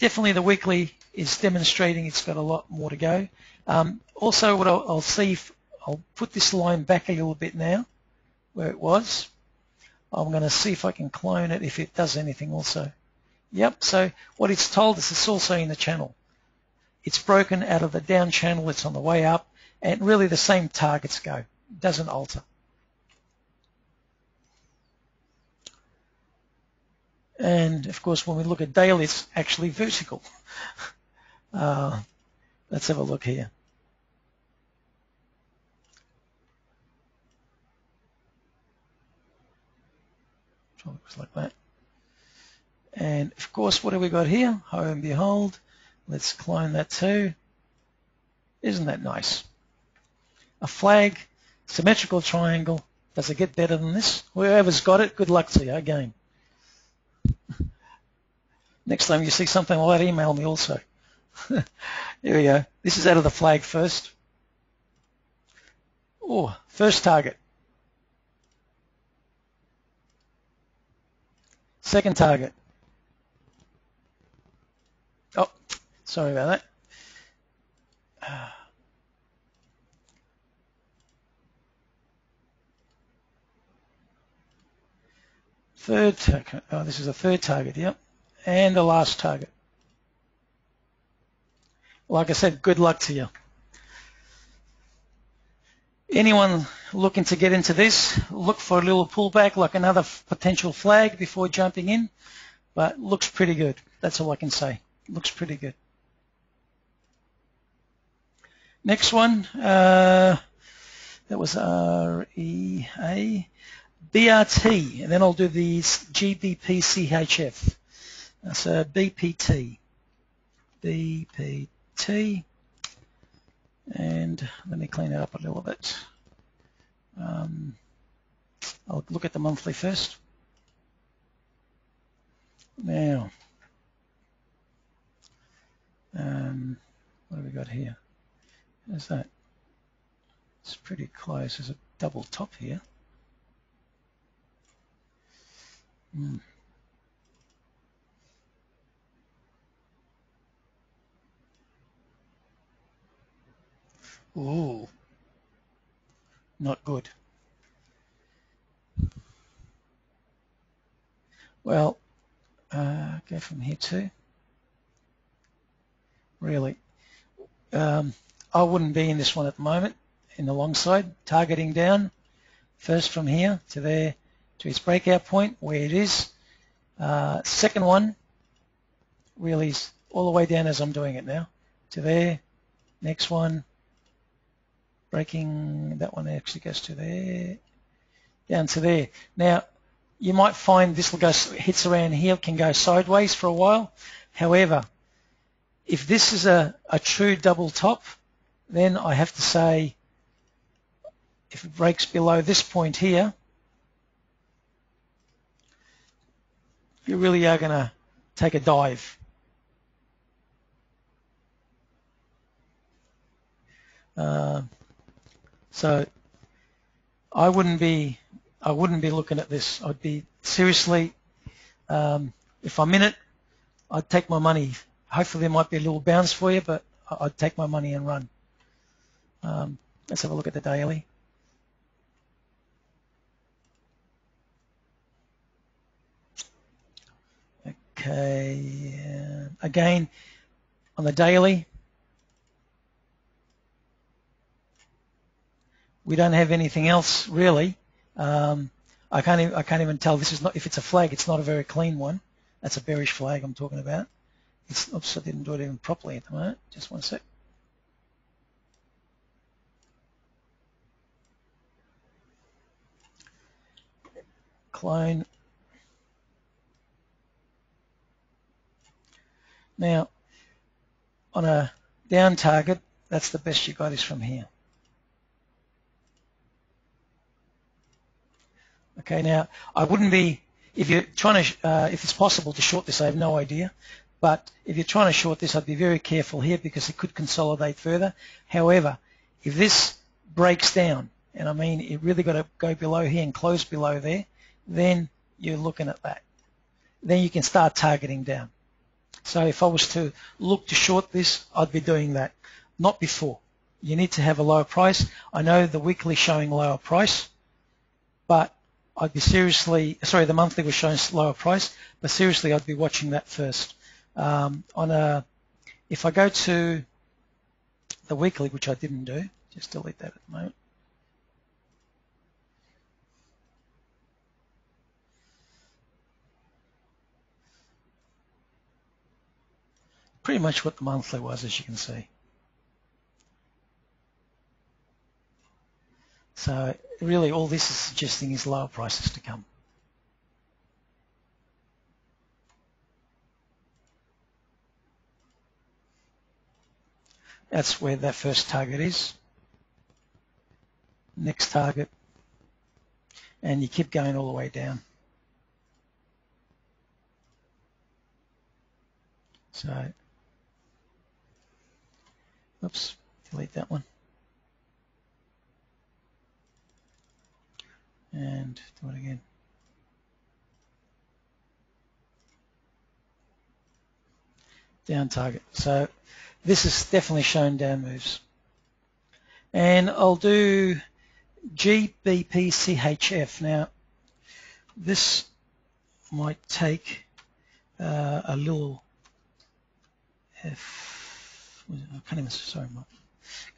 definitely the weekly is demonstrating it's got a lot more to go. Also, what I'll see, if I'll put this line back a little bit now, where it was. I'm going to see if I can clone it, if it does anything also. Yep, so what it's told us, it's also in the channel. It's broken out of the down channel, it's on the way up, and really the same targets go. It doesn't alter. And of course, when we look at daily, it's actually vertical. Let's have a look here. So it looks like that. And of course, what have we got here? Ho and behold, let's clone that too. Isn't that nice? A flag, symmetrical triangle. Does it get better than this? Whoever's got it, good luck to you again. Next time you see something like that, email me also. Here we go. This is out of the flag first. Oh, first target. Second target. Oh, sorry about that. Third target. Oh, this is a third target, yep. And the last target. Like I said, good luck to you. Anyone looking to get into this, look for a little pullback, like another potential flag before jumping in, but looks pretty good. That's all I can say. Looks pretty good. Next one, that was REA, BRT, and then I'll do these GBP CHF. So BPT, and let me clean it up a little bit. I'll look at the monthly first. Now, what have we got here? There's that. It's pretty close. There's a double top here. Ooh, not good. Well, go from here too. Really, I wouldn't be in this one at the moment, in the long side, targeting down, first from here to there, to its breakout point, where it is. Second one, really is all the way down as I'm doing it now, to there. Next one, breaking, that one actually goes to there, down to there. Now, you might find this will go, hits around here, can go sideways for a while. However, if this is a true double top, then I have to say, if it breaks below this point here, you really are going to take a dive. So I wouldn't be looking at this. I'd be seriously, if I'm in it, I'd take my money. Hopefully there might be a little bounce for you, but I'd take my money and run. Let's have a look at the daily. Okay, again, on the daily, we don't have anything else really. I can't even tell. This is not, if it's a flag, it's not a very clean one. That's a bearish flag I'm talking about. Oops, I didn't do it even properly at the moment. Just one sec. Clone. Now, on a down target, that's the best you got is from here. Okay, now I wouldn't be, if you're trying to, if it's possible to short this, I have no idea. But if you're trying to short this, I'd be very careful here because it could consolidate further. However, if this breaks down, and I mean it really got to go below here and close below there, then you're looking at that. Then you can start targeting down. So if I was to look to short this, I'd be doing that, not before. You need to have a lower price. I know the weekly showing lower price, but I'd be seriously, sorry, the monthly was showing lower price, but seriously I'd be watching that first. If I go to the weekly, which I didn't do, just delete that at the moment. Pretty much what the monthly was, as you can see. So really all this is suggesting is lower prices to come. That's where that first target is. Next target. And you keep going all the way down. So, oops, delete that one. And do it again. Down target. So this is definitely shown down moves. And I'll do GBPCHF. Now, this might take a little F. I can't even, sorry, I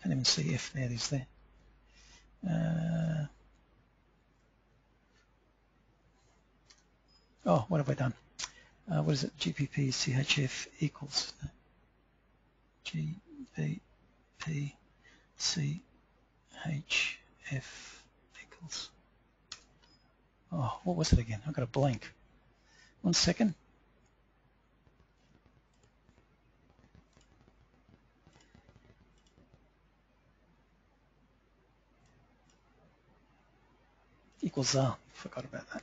can't even see F there. It is there. Oh, what have I done? What is it? GBP CHF equals GBP CHF equals. Oh, what was it again? I've got a blank. 1 second. equals forgot about that.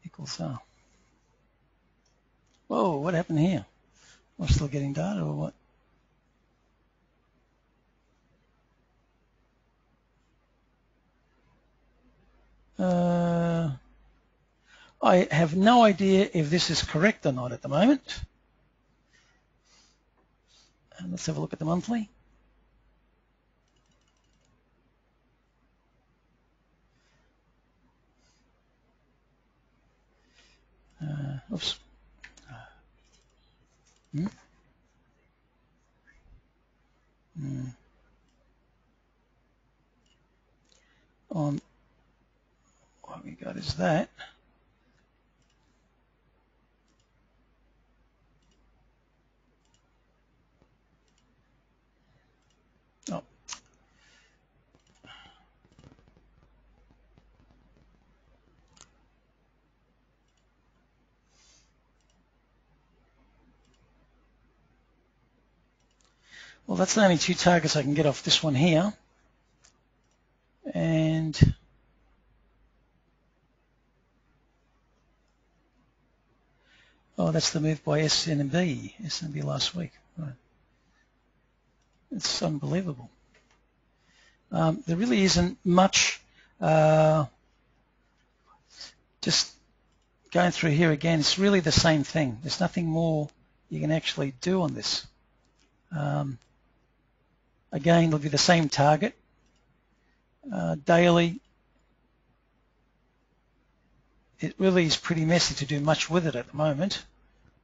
Equals whoa, what happened here? I'm still getting data or what? I have no idea if this is correct or not at the moment. And let's have a look at the monthly. Oops. On what we got is that. Oh. Well, that's the only two targets I can get off this one here. And oh, that's the move by SNB last week. Right. It's unbelievable. There really isn't much. Just going through here again, it's really the same thing. There's nothing more you can actually do on this. Again, it'll be the same target. Daily, it really is pretty messy to do much with it at the moment.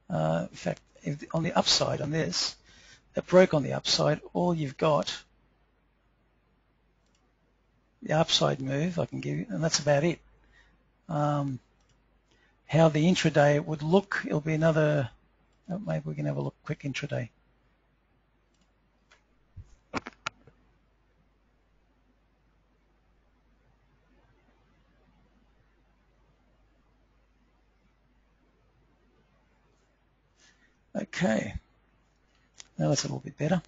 In fact, on the upside on this, it broke on the upside. All you've got, the upside move I can give you, and that's about it. How the intraday would look, it'll be another, maybe we can have a look quick intraday. Okay, now that's a little bit better.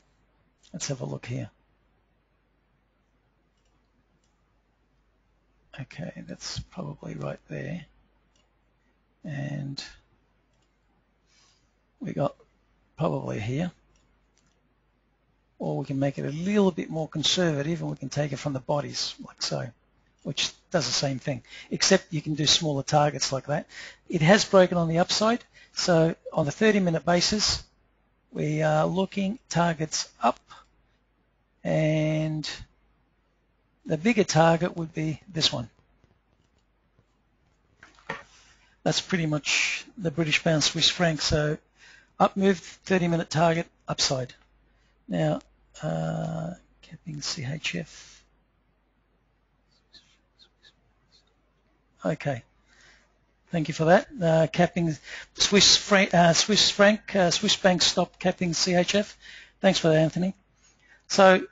Let's have a look here. Okay, that's probably right there. And we got probably here. Or we can make it a little bit more conservative and we can take it from the bodies like so, which does the same thing, except you can do smaller targets like that. It has broken on the upside. So on the 30-minute basis, we are looking targets up, and the bigger target would be this one. That's pretty much the British pound Swiss franc. So up move, 30-minute target, upside. Now, capping CHF. Okay. Thank you for that. Capping Swiss bank stop capping CHF. Thanks for that, Anthony. So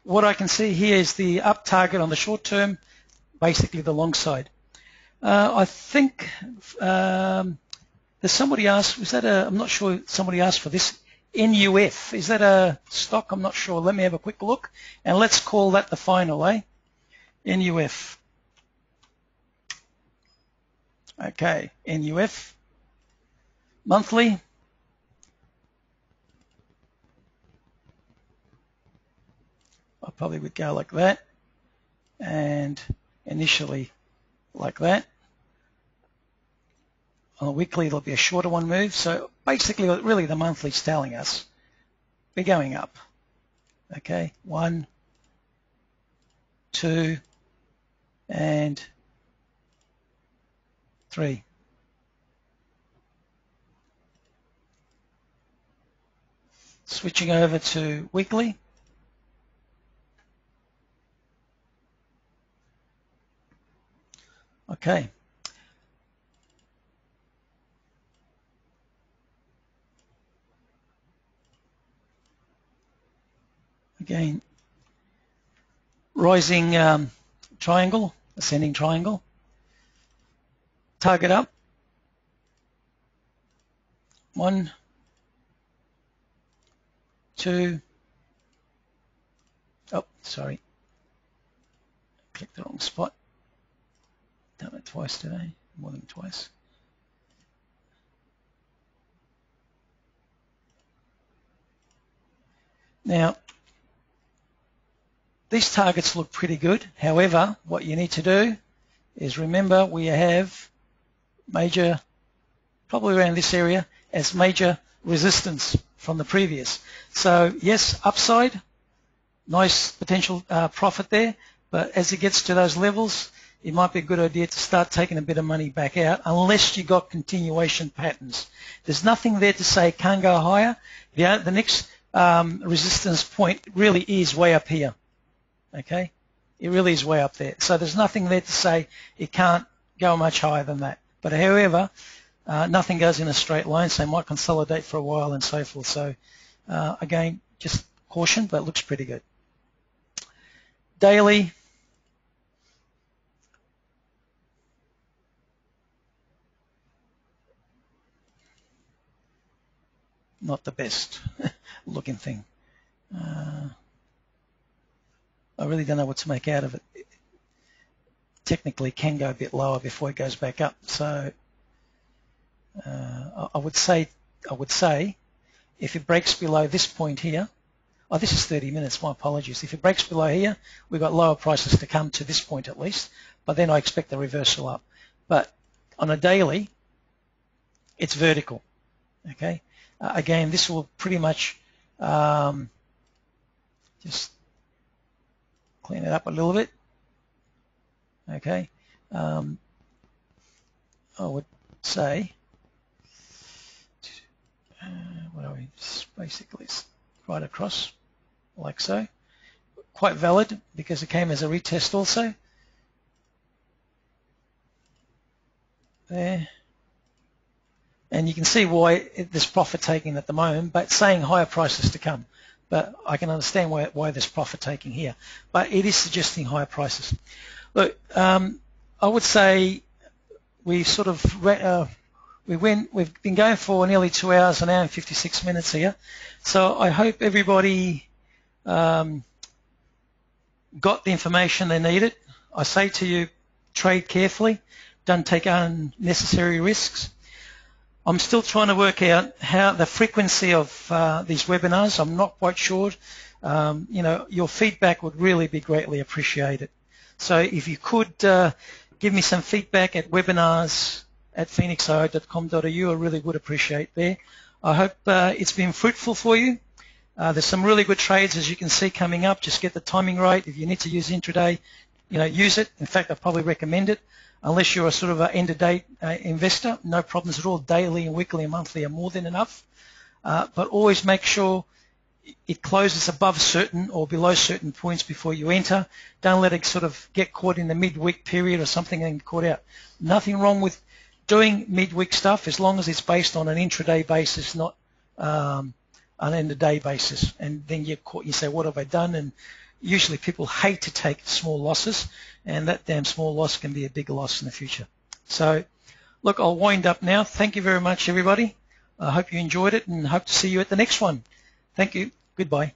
what I can see here is the up target on the short term, basically the long side. I think there's somebody asked, was that I'm not sure, somebody asked for this, NUF. Is that a stock? I'm not sure. Let me have a quick look. And let's call that the final, NUF. Okay, NUF, monthly, I probably would go like that, and initially like that. On a weekly, it'll be a shorter one move. So basically, what really the monthly's telling us, we're going up. Okay, 1, 2, and 3. Switching over to weekly. Okay. Again, rising triangle, ascending triangle. Target up. 1, 2. Oh, sorry. clicked the wrong spot. Done it twice today, more than twice. Now, these targets look pretty good. However, what you need to do is remember we have major, probably around this area, as major resistance from the previous. So yes, upside, nice potential profit there, but as it gets to those levels, it might be a good idea to start taking a bit of money back out unless you got continuation patterns. There's nothing there to say it can't go higher. The next resistance point really is way up here. Okay, it really is way up there. So there's nothing there to say it can't go much higher than that. But however, nothing goes in a straight line, so it might consolidate for a while and so forth. So again, just caution, but it looks pretty good. Daily. Not the best looking thing. I really don't know what to make out of it. Technically can go a bit lower before it goes back up. So I would say if it breaks below this point here, oh, this is 30 minutes, my apologies. If it breaks below here, we've got lower prices to come to this point at least, but then I expect a reversal up. But on a daily, it's vertical, okay? Again, this will pretty much just clean it up a little bit, okay? I would say, what are we, just basically right across, like so. Quite valid because it came as a retest also. There. And you can see why there's profit taking at the moment, but saying higher prices to come. But I can understand why there's profit taking here. But it is suggesting higher prices. Look, I would say we sort of we've been going for nearly 2 hours, an hour and 56 minutes here. So I hope everybody got the information they needed. I say to you, trade carefully. Don't take unnecessary risks. I'm still trying to work out how the frequency of these webinars. I'm not quite sure. Your feedback would really be greatly appreciated. So if you could give me some feedback at webinars@phoenixio.com.au, I really would appreciate there. I hope it's been fruitful for you. There's some really good trades, as you can see, coming up. Just get the timing right. If you need to use intraday, use it. In fact, I probably recommend it. Unless you're a sort of an end-of-day investor, no problems at all. Daily and weekly and monthly are more than enough. But always make sure it closes above certain or below certain points before you enter. Don't let it sort of get caught in the midweek period or something and get caught out. Nothing wrong with doing midweek stuff as long as it's based on an intraday basis, not an end-of-day basis. And then you say, what have I done? And usually people hate to take small losses, and that damn small loss can be a big loss in the future. So, look, I'll wind up now. Thank you very much, everybody. I hope you enjoyed it and hope to see you at the next one. Thank you. Goodbye.